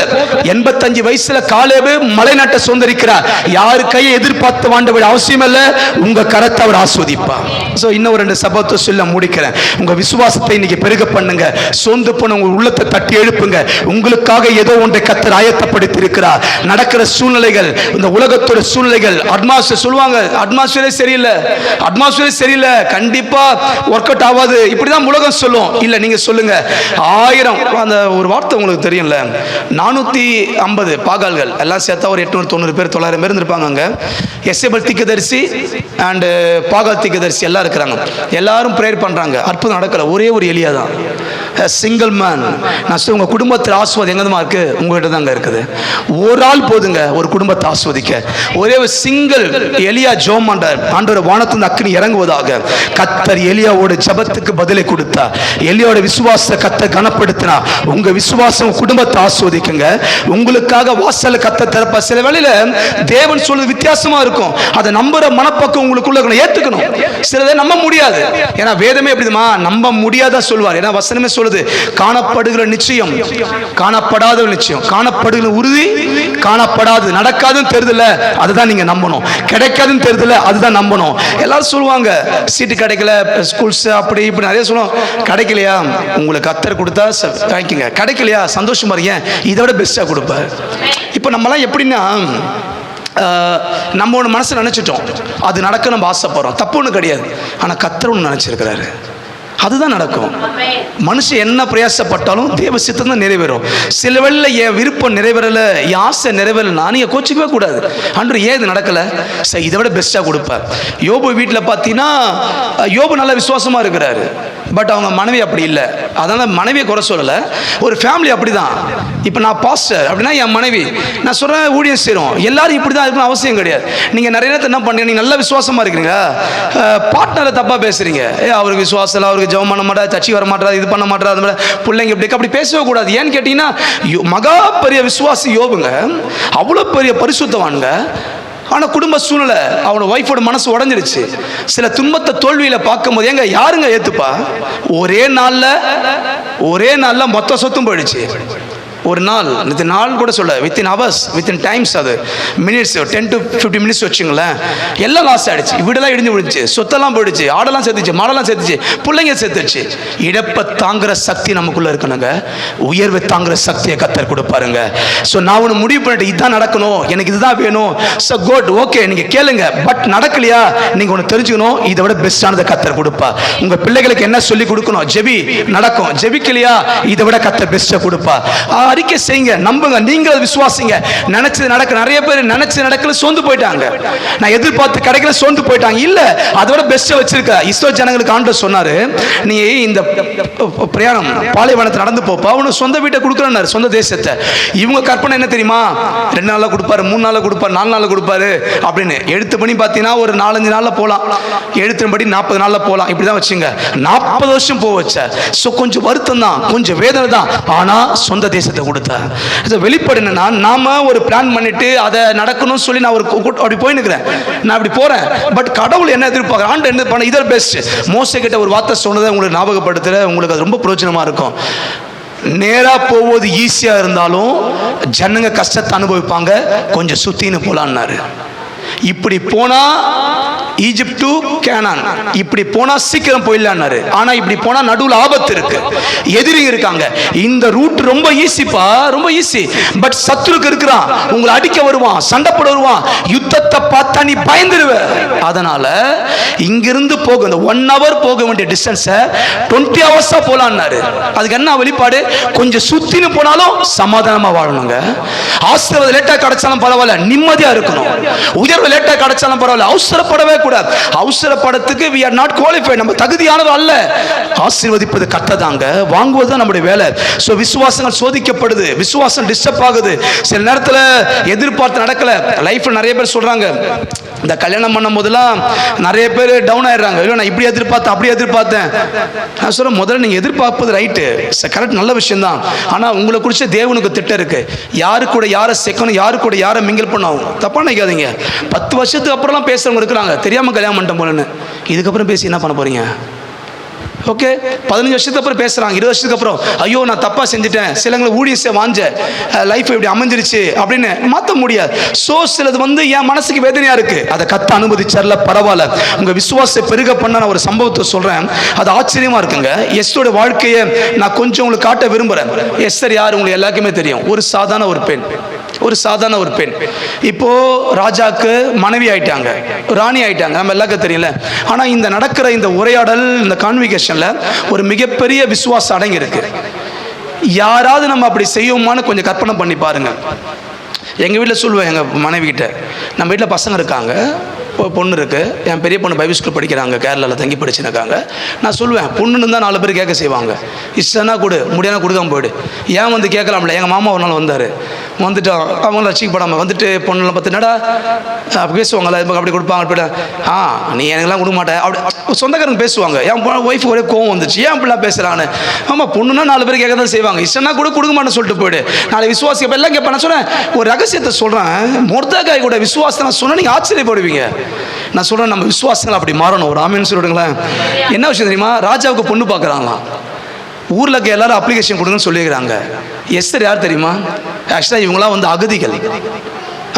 85 வயசுல காலேபு மலை நாட்டை சுதந்திரிக்கிறார். யாரு கையை எதிர்பார்த்து வாண்ட விட அவசியம் இல்ல, உங்க கரத்தை அவர் ஆஸ்வதிப்பார். சோ இன்னும் 2 சபத்தை சொல்ல முடிக்கிறேன். உங்க விசுவாசத்தை இன்னைக்கு பெருக பண்ணுங்க. சோர்ந்து போன உங்க உள்ளத்தை தட்டி எழுப்புங்க. உங்களுக்காக ஏதோ ஒன்றை கர்த்தர் ஆயத்தப்படுத்தி இருக்கிறார். நடக்கிற சூழ்நிலைகள், இந்த உலகத்தோட சூழ்நிலைகள், அட்மாஸ்பியர் சொல்லுவாங்க, அட்மாஸ்பியரே சரியில்லை, கண்டிப்பா ஒர்க் அவுட் ஆகாது, இப்படிதான் உலகம் சொல்லும். இல்ல நீங்க சொல்லுங்க, 1000 அந்த ஒரு வார்த்தை உங்களுக்கு தெரியும்ல, 450 பாகால்கள் எல்லாம் சேர்த்தா ஒரு 890 பேர் 900 பேர் இருப்பாங்க. அங்க எசேபல் தீர்க்கதரிசி அண்ட் பாகால் தீர்க்கதரிசி எல்லாம் இருக்கிறாங்க. எல்லாரும் பிரேயர் பண்றாங்க. அற்புதம் நடக்கல. ஒரே ஒரு எலியா தான், சிங்கிள் மேன். நான் உங்க குடும்பத்தில் ஆஸ்வாதி எங்கதான் இருக்கு? உங்ககிட்ட தாங்க இருக்குது. ஒரு ஆள் போதுங்க ஒரு குடும்பத்தை ஆஸ்வதிக்க. ஒரே ஒரு சிங்கிள் எலியா ஜெபம் பண்றார். ஆண்டவர் வானத்திலிருந்து அக்கினி இறங்குவதாக. கர்த்தர் எலியாவோட ஜெபத்துக்கு பதிலை கொடுத்தா. எலியாவோட விசுவாசத்தை கர்த்தர் கனப்படுத்தினா. உங்க விசுவாசம் குடும்பத்தை ஆஸ்வதிக்குங்க. உங்களுக்காக வாசல் கர்த்தர் திறப்பா. சில வேளையில தேவன் சொல்றது வித்தியாசமா இருக்கும். அதை நம்புற மனப்பக்கம் உங்களுக்குள்ள ஏத்துக்கணும். சிலதை நம்ப முடியாது. ஏன்னா வேதமே எப்படிமா நம்ப முடியாத சொல்வார். ஏன்னா வசனமே சொல்லுது, காணப்படுகிற நிச்சயம் காணப்படாத நிச்சயம், காணப்படுகிற உறுதி காணப்படாது. நடக்காதுன்னு தெரியுதுல, அதுதான் நீங்க நம்பணும். கிடைக்காதுன்னு தெரியுதுல, அதுதான் நம்பணும். எல்லாரும் சொல்லுவாங்க சீட்டு கிடைக்கல, ஸ்கூல்ஸ் அப்படி இப்படி நிறைய சொல்லுவோம். கிடைக்கலையா, உங்களுக்கு கர்த்தர் கொடுத்தா வாங்கிக்கங்க. கிடைக்கலையா, சந்தோஷமா இருக்கீங்க, இதை விட பெஸ்டா கொடுப்பார். இப்போ நம்மலாம் எப்படின்னா, நம்ம ஒன்று மனசு நினைச்சிட்டோம், அது நடக்க நம்ம ஆசைப்படுறோம், தப்பு ஒன்றும் கிடையாது. ஆனால் கர்த்தர் ஒன்று நினைச்சிருக்கிறாரு, அதுதான் நடக்கும். மனுஷன் என்ன பிரயாசப்பட்டாலும் தேவ சித்தம் தான் நிறைவேறும். சில வேளையில என் விருப்பம் நிறைவேறல, என் ஆசை நிறைவேறலன்னா நீங்க கோச்சிக்கவே கூடாது. ஆண்டவர் ஏன் இது நடக்கல, சரி இதை விட பெஸ்டா கொடுப்பார். யோபு வீட்டில் பார்த்தீங்கன்னா யோபு நல்ல விசுவாசமா இருக்கிறாரு. பட் அவங்க மனைவி அப்படி இல்லை. அதனால மனைவியை குறை சொல்லலை, ஒரு ஃபேமிலி அப்படிதான். இப்போ நான் பாஸ்டர் அப்படின்னா என் மனைவி, நான் சொல்கிறேன் ஊழியம் செய்கிறோம், எல்லாரும் இப்படி தான் இருக்கணும் அவசியம் கிடையாது. நீங்கள் நிறைய நேரத்தை என்ன பண்ணுறீங்க, நீங்கள் நல்ல விசுவாசமாக இருக்கிறீங்க, பார்ட்னரை தப்பாக பேசுகிறீங்க. அவருக்கு விசுவாசம் இல்லை, அவருக்கு ஜெபம் பண்ண மாட்டார், சர்ச்சை வர மாட்டார், இது பண்ண மாட்டார், அது மாதிரி பிள்ளைங்க இப்படி அப்படி பேசவே கூடாது. ஏன்னு கேட்டிங்கன்னா மகா பெரிய விசுவாசி யோபுங்க, அவ்வளோ பெரிய பரிசுத்தவானுங்க. ஆனால் குடும்ப சூழ்நிலை, அவனோட ஒய்ஃபோட மனசு உடஞ்சிருச்சு. சில துன்பத்தை தோல்வியில் பார்க்கும்போது எங்க யாருங்க ஏற்றுப்பா? ஒரே நாளில் மொத்த சொத்தும் போயிடுச்சு. ஒரு நாள் கூட சொல்ல, வித்தின் ஹவர்ஸ், வித்தின் டைம்ஸ், அது மினிட்ஸ், 10 to 15 மினிட்ஸ் வச்சுங்களேன், எல்லாம் லாஸ் ஆகிடுச்சு. வீடெல்லாம் இடிஞ்சு விடுச்சு, சொத்தெல்லாம் போயிடுச்சு, ஆடெல்லாம் சேர்த்துச்சு, மாடெல்லாம் சேர்த்துச்சு, பிள்ளைங்க சேர்த்துச்சு. இழப்பை தாங்குற சக்தி நமக்குள்ள இருக்கணுங்க. உயர்வை தாங்குற சக்தியை கர்த்தர் கொடுப்பாருங்க. ஸோ நான் ஒன்று முடிவு பண்ணிட்டு இதுதான் நடக்கணும், எனக்கு இதுதான் வேணும். ஸோ குட், ஓகே, நீங்கள் கேளுங்க. பட் நடக்கலையா, நீங்கள் ஒன்று தெரிஞ்சுக்கணும், இதை விட பெஸ்டானதை கர்த்தர் கொடுப்பா. உங்கள் பிள்ளைகளுக்கு என்ன சொல்லி கொடுக்கணும், ஜெபி, நடக்கும். ஜெபிக்கலையா, இதை விட கர்த்தர் பெஸ்ட்டை கொடுப்பா. அறிக்கை செய்யுங்க, நம்புங்க, நீங்க விசுவாசிங்க. நினைச்சது நடக்க. நிறைய பேர் நினைச்சது நடக்கல, சோர்ந்து போயிட்டாங்க. நான் எதிர்பார்த்து கிடைக்கல, சோர்ந்து போயிட்டாங்க. இல்ல, அதோட பெஸ்ட் வச்சிருக்க. இஸ்ரோ ஜனங்களுக்கு ஆண்டவர் சொன்னாரு, நீ இந்த பிரயாணம் பாலைவனத்தை நடந்து போப்பா, உனக்கு சொந்த வீட்டை கொடுக்குறாரு, சொந்த தேசத்தை. இவங்க கற்பனை என்ன தெரியுமா, 2 நாள்ல கொடுப்பாரு, 3 நாள்ல கொடுப்பாரு, 4 நாள்ல கொடுப்பாரு அப்படின்னு. எழுத்து பண்ணி பார்த்தீங்கன்னா ஒரு 4-5 நாள்ல போகலாம், எழுத்துபடி 40 நாள்ல போகலாம். இப்படிதான் வச்சுங்க. 40 வருஷம் போக வச்ச. ஸோ கொஞ்சம் வருத்தம் தான், கொஞ்சம் வேதனை தான். ஆனா சொந்த தேசத்தை கொடுத்தா. வெளிப்பாடு என்னன்னா, நாம ஒரு பிளான் பண்ணிட்டு அதை நடக்கணும்னு சொல்லி நான் ஒரு அப்படி போயினுக்கிறேன், நான் அப்படி போறேன். பட் கடவுள் என்ன எதிர்பார்க்க, ஆண்டு என்ன பண்ண, இதர் பெஸ்ட். மோசே கிட்ட ஒரு வார்த்தை சொன்னதை உங்களுக்கு ஞாபகப்படுத்துற, உங்களுக்கு அது ரொம்ப பிரயோஜனமா இருக்கும். நேரா போவது ஈஸியா இருந்தாலும் ஜனங்க கஷ்டத்தை அனுபவிப்பாங்க, கொஞ்சம் சுத்தின்னு போலான்னாரு. இப்படி போனா ஈஜிப்ட் டு கேனான், இப்படி போனா சீக்கிரம் போயிடலான்னாரு. ஆனா இப்படி போனா நடுவில் ஆபத்து இருக்கு, எதிரிங்க இருக்காங்க. இந்த ரூட் ரொம்ப ஈஸிப்பா, ரொம்ப ஈஸி. பட் சத்துருக்கு இருக்கிறான், உங்களை அடிக்க வருவான், சண்டை போட வருவான், யுத்தத்தை பார்த்தா நீ பயந்துருவ. அதனால இங்கிருந்து போக, இந்த 1 hour போக வேண்டிய டிஸ்டன்ஸை 20 hours போலான்னாரு. அதுக்கு என்ன வெளிப்பாடு, கொஞ்சம் சுத்தின்னு போனாலும் சமாதானமா வாழணுங்க. ஆசீர்வாதம் லேட்டா கிடைச்சாலும் பரவாயில்ல, நிம்மதியா இருக்கணும். உயர்வு லேட்டா கிடைச்சாலும் பரவாயில்ல, அவசரப்படவே கூடாது. அவசரப்படத்துக்கு we are not qualified, நம்ம தகுதியானது அல்ல. ஆசீர்வதிப்பது கர்த்தர்தாங்க, வாங்குவது தான் நம்முடைய வேலை. சோ விசுவாசங்கள் சோதிக்கப்படுது, விசுவாசம் டிஸ்டர்ப் ஆகுது. சில நேரத்துல எதிர்பார்த்து நடக்கல. லைஃப்ல நிறைய பேர் சொல்றாங்க, இந்த கல்யாணம் பண்ணும் போதெல்லாம் நிறைய பேர் டவுன் ஆயிடுறாங்க. இல்லை நான் இப்படி எதிர்பார்த்தேன், அப்படி எதிர்பார்த்தேன். நான் சொல்றேன், முதல்ல நீங்க எதிர்பார்ப்பது ரைட்டு, கரெக்ட், நல்ல விஷயம் தான். ஆனா உங்களை குறிச்ச தேவனுக்கு திட்டம் இருக்கு. யாரு கூட யாரை சேர்க்கணும், யாரு கூட யாரை மிங்கிள் பண்ணணும், தப்பா நினைக்காதீங்க. 10 வருஷத்துக்கு அப்புறம்லாம் பேசுறவங்க இருக்கிறாங்க, தெரியாம கல்யாணம் பண்ணிட்டோம் போலன்னு. இதுக்கப்புறம் பேசி என்ன பண்ண போறீங்க? ஓகே, 15 வருஷத்துக்கு அப்புறம் பேசுகிறாங்க, 20 வருஷத்துக்கு அப்புறம் ஐயோ நான் தப்பாக செஞ்சுட்டேன், சிலங்களை ஊழியத்தை வாஞ்ச லைஃப் இப்படி அமைஞ்சிருச்சு அப்படின்னு மாற்ற முடியாது. ஸோ சிலது வந்து என் மனசுக்கு வேதனையாக இருக்குது, அதை கத்த அனுமதிச்சார்ல, பரவாயில்ல. உங்கள் விசுவாசத்தை பெருக பண்ண நான் ஒரு சம்பவத்தை சொல்கிறேன், அது ஆச்சரியமாக இருக்குங்க. எஸ்தரோட வாழ்க்கையை நான் கொஞ்சம் உங்களுக்கு காட்ட விரும்புகிறேன். எஸ்தர் யார் உங்களுக்கு எல்லாருக்குமே தெரியும், ஒரு சாதாரண ஒரு பெண். இப்போ ராஜாக்கு மனைவி ஆயிட்டாங்க, ராணி ஆயிட்டாங்க, நம்ம எல்லாருக்கும் தெரியல. ஆனா இந்த நடக்கிற இந்த உரையாடல், இந்த கான்வெகேஷன்ல ஒரு மிகப்பெரிய விசுவாசம் அடங்கி இருக்கு. யாராவது நம்ம அப்படி செய்வோமான்னு கொஞ்சம் கற்பனை பண்ணி பாருங்க. எங்க வீட்டில் சொல்லுவேன், எங்க மனைவி கிட்ட, நம்ம வீட்டில் பசங்க இருக்காங்க, பொண்ணு இருக்குது, என் பெரிய பொண்ணு பைபிள் ஸ்கூல் படிக்கிறாங்க, கேரளாவில் தங்கி படிச்சுருக்காங்க. நான் சொல்லுவேன், பொண்ணுன்னு தான் 4 பேர் கேட்க செய்வாங்க, இஷ்டம்னா கொடு, முடியாத கொடுக்காம போயிடு. ஏன் வந்து கேட்கலாம்ல. எங்கள் மாமா ஒரு நாள் வந்தார், வந்துட்டோம், அவங்கள ரசிக்கப்படாமல் வந்துட்டு பொண்ணுலாம் பார்த்து என்னடா பேசுவாங்களா, அப்படி கொடுப்பாங்க, அப்படி நீ எனக்குலாம் கொடுக்க மாட்டேன் அப்படி சொந்தக்காரங்க பேசுவாங்க. என் ஒய்ஃப் ஒரே கோவம் வந்துச்சு, ஏன் அப்படிலாம் பேசுகிறான்னு. ஆமாம், பொண்ணுன்னா 4 பேர் கேட்க தான் செய்வாங்க, இஷ்டம்னா கொடுக்க மாட்டேன்னு சொல்லிட்டு போயிடு. நாளைக்கு விசுவாசிக்க எல்லாம் கேட்பேன். நான் சொன்னேன், ஒரு ரகசியத்தை சொல்கிறேன், மொர்தெகாய் கூட விசுவாசத்தை நான் சொன்னால் நீங்கள் ஆச்சரியப்படுவீங்க. நான் சொல்றேன், நம்ம விசுவாசங்கள் அப்படி மாறணும். ஒரு ஆமென் சொல்லிடுங்களேன். என்ன விஷயம் தெரியுமா, ராஜாவுக்கு பொண்ணு பார்க்குறாங்களாம். ஊரில் இருக்க எல்லாரும் அப்ளிகேஷன் கொடுங்கன்னு சொல்லியிருக்கிறாங்க. எஸ்தர் யார் தெரியுமா, ஆக்சுவலாக இவங்களாம் வந்து அகதிகள்.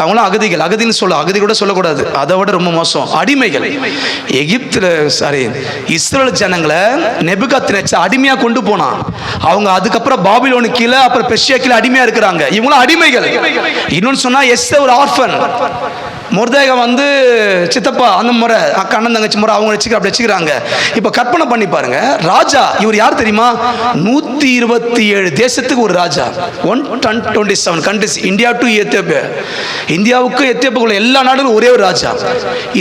அவங்களாம் அகதின்னு அகதி கூட சொல்லக்கூடாது, அதை விட ரொம்ப மோசம், அடிமைகள். இஸ்ரேல் ஜனங்களை நெபுகாத்நேச்சர் அடிமையாக கொண்டு போனான். அவங்க அதுக்கப்புறம் பாபிலோனு கீழே, அப்புறம் பெர்ஷியா கீழே அடிமையாக இருக்கிறாங்க. இவங்களும் அடிமைகள். இன்னொன்று சொன்னால் எஸ்தர் ஒரு ஆர்ஃபன், மொர்தெகாய் வந்து சித்தப்பா, அந்த முறை அக்கா அண்ணன் தங்கச்சி முறை அவங்க அப்படி வச்சுக்கிறாங்க. இப்போ கற்பனை பண்ணி பாருங்க, ராஜா இவர் யார் தெரியுமா, 127 தேசத்துக்கு ஒரு ராஜா, 127 கண்ட்ரிஸ், இந்தியா டு எத்தியோப்பியா, இந்தியாவுக்கும் எத்தியோப்பியாவுக்குள்ள எல்லா நாடுகளும் ஒரே ஒரு ராஜா.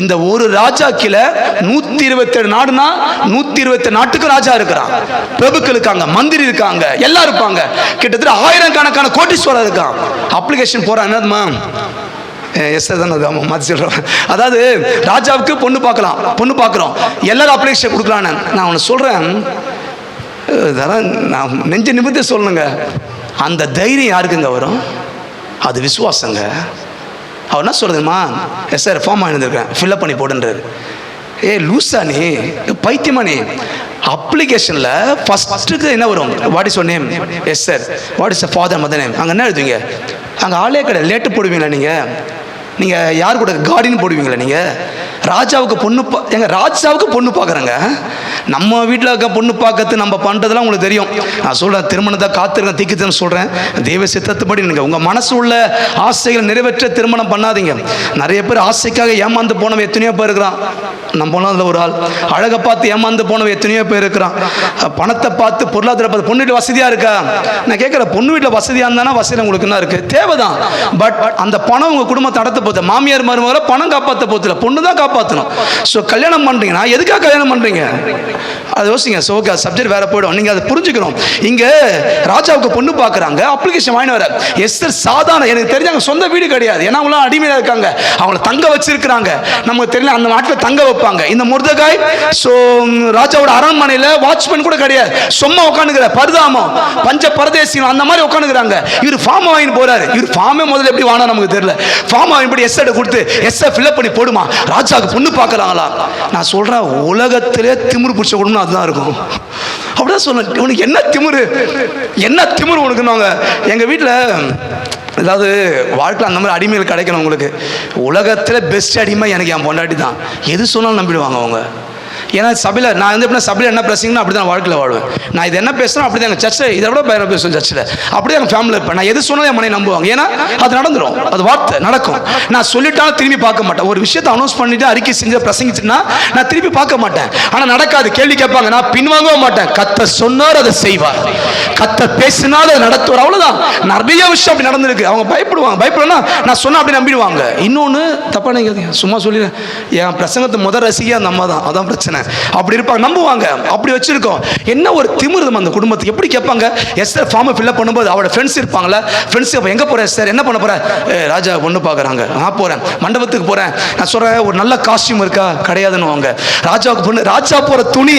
இந்த ஒரு ராஜா கீழே 127 நாடுனா 127 நாட்டுக்கு ராஜா இருக்கிறான், பிரபுக்கள் இருக்காங்க, மந்திரி இருக்காங்க, எல்லாம் இருப்பாங்க. கிட்டத்தட்ட 1000கணக்கான கோட்டீஸ்வரர் இருக்கான். அப்ளிகேஷன் போறான், என்னதுமா மாற்றி சொல்கிறேன். அதாவது ராஜாவுக்கு பொண்ணு பார்க்குறோம், எல்லாரும் அப்ளிகேஷன் கொடுக்கலான்னு. நான் ஒன்று சொல்கிறேன், இதெல்லாம் நான் நெஞ்ச நிமிர்ந்து சொல்லணுங்க. அந்த தைரியம் யாருக்குங்க வரும், அது விசுவாசங்க. அவர் என்ன சொல்கிறதுமா, சார் ஃபார்ம் ஆகிருந்திருக்கேன், ஃபில்அப் பண்ணி போடுன்றாரு. லூசா நீ, பைத்தியமா நீ. அப்ளிகேஷனில் ஃபஸ்ட்டுக்கு என்ன வரும், what is your name, yes sir, what is father mother name. அங்கே என்ன எழுதுவீங்க, அங்கே ஆளே கிடையாது, லேட்டு போடுவீங்களா நீங்கள் யார் கூட கார்டின்னு போடுவீங்களா நீங்கள். ராஜாவுக்கு பொண்ணு பார்க்குறேங்க. நம்ம வீட்டில் இருக்க பொண்ணு பார்க்கறது நம்ம பண்ணுறதுலாம் உங்களுக்கு தெரியும். நான் சொல்கிறேன், திருமணத்தை காத்திருக்கேன் தீக்குதுன்னு சொல்கிறேன், தெய்வ சித்தத்துப்படி நீங்கள் உங்கள் மனசு உள்ள ஆசைகளை நிறைவேற்ற திருமணம் பண்ணாதீங்க. நிறைய பேர் ஆசைக்காக ஏமாந்து போனவன் எத்தனையோ பேர் இருக்கிறான். நம்ம அதில் ஒரு ஆள். அழகை பார்த்து ஏமாந்து போனவன் எத்தனையோ பேர் இருக்கிறான். பணத்தை பார்த்து, பொருளாதார பார்த்து, பொண்ணு வீட்டில் வசதியாக இருக்கா, நான் கேட்குறேன், பொண்ணு வீட்டில் வசதியாக இருந்தானா வசதி உங்களுக்கு என்ன இருக்குது, தேவைதான். பட் அந்த பணம் உங்கள் குடும்பத்தை நடத்த போகுது. மாமியார் மருமகளை பணம் காப்பாற்ற போதில்லை, பொண்ணு தான் காப்பாற்றணும். ஸோ கல்யாணம் பண்ணுறீங்கன்னா எதுக்காக கல்யாணம் பண்ணுறீங்க, அதை யோசிங்க. ஸோ ஓகே, சப்ஜெக்ட் வேற போய்டும், நீங்கள் அதை புரிஞ்சுக்கணும். இங்கே ராஜாவுக்கு பொண்ணு பார்க்குறாங்க, அப்ளிகேஷன் வாங்கி வர. எஸ்தர் சாதாரண, எனக்கு தெரிஞ்சாங்க சொந்த வீடு கிடையாது, ஏன்னா அவங்களாம் அடிமையாக இருக்காங்க, அவங்கள தங்க வச்சிருக்கிறாங்க, நமக்கு தெரியல, அந்த நாட்டில் தங்க வைப்பாங்க. இந்த மொர்தெகாய் ஸோ ராஜாவோட அரண்மனையில் வாட்ச்மேன் கூட கிடையாது, சும்மா உட்காந்துக்கிற பரதாமம் பஞ்ச பரதேசிகள் அந்த மாதிரி உட்காந்துக்கிறாங்க. இவர் ஃபார்ம் வாங்கிட்டு போறாரு. இவர் ஃபார்மே முதல்ல எப்படி வாங்கினா நமக்கு தெரியல. ஃபார்ம் வாங்கிப்படி எஸ்ஐ கொடுத்து எஸ்ஐ ஃபில்அப் பண்ணி போடுமா, ராஜாவுக்கு பொண்ணு பார்க்கறாங்களா. நான் சொல்றேன், உலகத்திலே திமிரு பிடிச்ச குடும்பம் அதுதான் இருக்கும். அப்படிதான் சொன்ன, உனக்கு என்ன திமிரு உனக்குன்னு. எங்க வீட்டில் அதாவது வாழ்க்கையில் அந்த மாதிரி அடிமைகள் கிடைக்கணும் உங்களுக்கு. உலகத்தில் பெஸ்ட் அடிமை எனக்கு என் பொண்டாட்டி தான். எது சொன்னாலும் நம்பிடுவாங்க அவங்க. ஏன்னா சபையில் நான் வந்து எப்படின்னா சபையில் என்ன பேசுங்கன்னா அப்படி தான் வாழ்க்கையில் வாழ்வேன். நான் இது என்ன பேசுகிறேன் அப்படி தான் எங்கள் சர்ச்சை இதை விட பயணம் பேசுவேன். சர்ச்சில் அப்படியே எங்கள் ஃபேமிலியில் இருப்பேன். நான் எது சொன்னாலும் என் மனைவி நம்புவாங்க. ஏன்னா அது நடந்துடும், அது வார்த்தை நடக்கும். நான் சொல்லிட்டாலும் திரும்பி பார்க்க மாட்டேன். ஒரு விஷயத்தை அனௌன்ஸ் பண்ணிட்டு அறிக்கை செஞ்சு பிரசங்கிச்சுன்னா நான் திருப்பி பார்க்க மாட்டேன். ஆனால் நடக்காது, கேள்வி கேட்பாங்க, நான் பின்வாங்கவும் மாட்டேன். கர்த்தர் சொன்னார் அதை செய்வார், கர்த்தர் பேசினாலும் அதை நடத்துவார். அவ்வளோதான். நிறைய விஷயம் அப்படி நடந்திருக்கு. அவங்க பயப்படுனா நான் சொன்னால் அப்படி நம்பிடுவாங்க. இன்னொன்று தப்பாக நீங்கள் சும்மா சொல்லிடுறேன், என் பிரசங்கத்தை முதல் ரசிகை அந்த அம்மா தான், அதான் பிரச்சனை. அப்படி இருப்பாங்க, நம்புவாங்க. அப்படி வச்சிருக்கோம். என்ன ஒரு திமிருதம் அந்த குடும்பத்துக்கு. எப்படி கேட்பாங்க, எஸ்தர் ஃபார்மை ஃபில்அப் பண்ணும்போது அவரோட ஃப்ரெண்ட்ஸ் இருப்பாங்களா, ஃப்ரெண்ட்ஸ் அப்போ எங்கே போகிறேன் சார், என்ன பண்ண போகிறேன், ராஜா பொண்ணு பார்க்குறாங்க, நான் போகிறேன் மண்டபத்துக்கு போகிறேன். நான் சொல்கிறேன், ஒரு நல்ல காஸ்டியூம் இருக்கா, கிடையாதுன்னு வாங்க. ராஜாவுக்கு பொண்ணு, ராஜா போகிற துணி.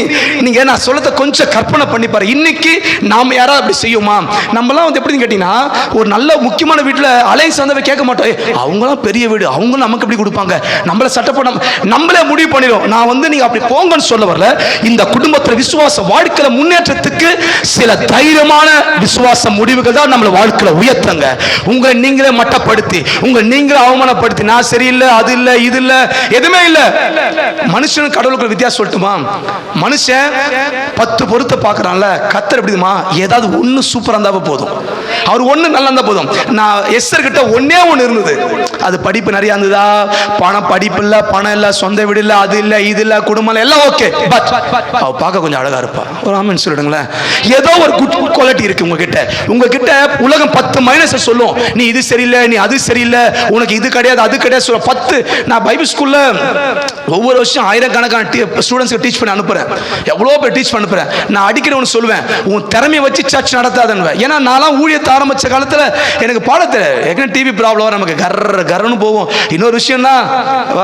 நீங்கள் நான் சொல்லத்தை கொஞ்சம் கற்பனை பண்ணி பாரு. இன்னைக்கு நாம் யாராவது அப்படி செய்யுமா? நம்மளாம் வந்து எப்படின்னு கேட்டிங்கன்னா, ஒரு நல்ல முக்கியமான வீட்டில் அலைன்ஸ் வந்து கேட்க மாட்டோம். அவங்களாம் பெரிய வீடு, அவங்களும் நமக்கு எப்படி கொடுப்பாங்க, நம்மளை சட்டப்பட நம்மளே முடிவு பண்ணிடும். நான் வந்து நீங்கள் அப்படி போங்க நம்பன்னு சொல்ல வரல. இந்த குடும்பத்தில் விசுவாச வாழ்க்கையில முன்னேற்றத்துக்கு சில தைரியமான விசுவாச முடிவுகள் தான் நம்மளை வாழ்க்கையில உயர்த்துங்க. உங்களை நீங்களே மட்டப்படுத்தி, உங்களை நீங்களே அவமானப்படுத்தி, நான் சரியில்லை, அது இல்லை, இது இல்லை, எதுவுமே இல்லை. மனுஷனும் கடவுளுக்கு வித்தியாசம் சொல்லட்டுமா? மனுஷன் 10 பொருத்தை பார்க்கறான்ல, கர்த்தர் எப்படிமா ஏதாவது ஒன்று சூப்பராக இருந்தால் போதும், அவர் ஒன்று நல்லா இருந்தால் போதும். நான் எஸ்தர் கிட்ட ஒன்னே ஒன்று இருந்தது, அது படிப்பு நிறைய இருந்ததா, பணம், படிப்பு இல்லை, பணம் இல்லை, சொந்த வீடு இல்லை, அது இல்லை, இது இல்லை, குடும்பம் எல்லாம் ஓகே, பட் அவ பார்க்க கொஞ்சம் அழகா இருப்பா. ஒரு ஆமென் சொல்லிடுங்களேன். ஏதோ ஒரு குட் குவாலிட்டி இருக்கு உங்ககிட்ட. உலகம் 10 மைனஸ் சொல்லும், நீ இது சரியில்லை, நீ அது சரியில்லை, உனக்கு இது கிடையாது, அது கிடையாது சொல்ல 10. நான் பைபிள் ஸ்கூல்ல ஒவ்வொரு வருஷம் ஆயிரக்கணக்கான ஸ்டூடெண்ட்ஸ்க்கு டீச் பண்ணி அனுப்புறேன், எவ்வளோ பேர் டீச் அனுப்புறேன். நான் அடிக்கடி ஒன்று சொல்லுவேன், உன் திறமையை வச்சு சர்ச் நடத்தாதன்னு. ஏன்னா நான் ஊழியத்தை ஆரம்பிச்ச காலத்தில் எனக்கு பாடத்தை டிவி ப்ராப்ளம் நமக்கு கர்ன்னு போவோம். இன்னொரு விஷயம்னா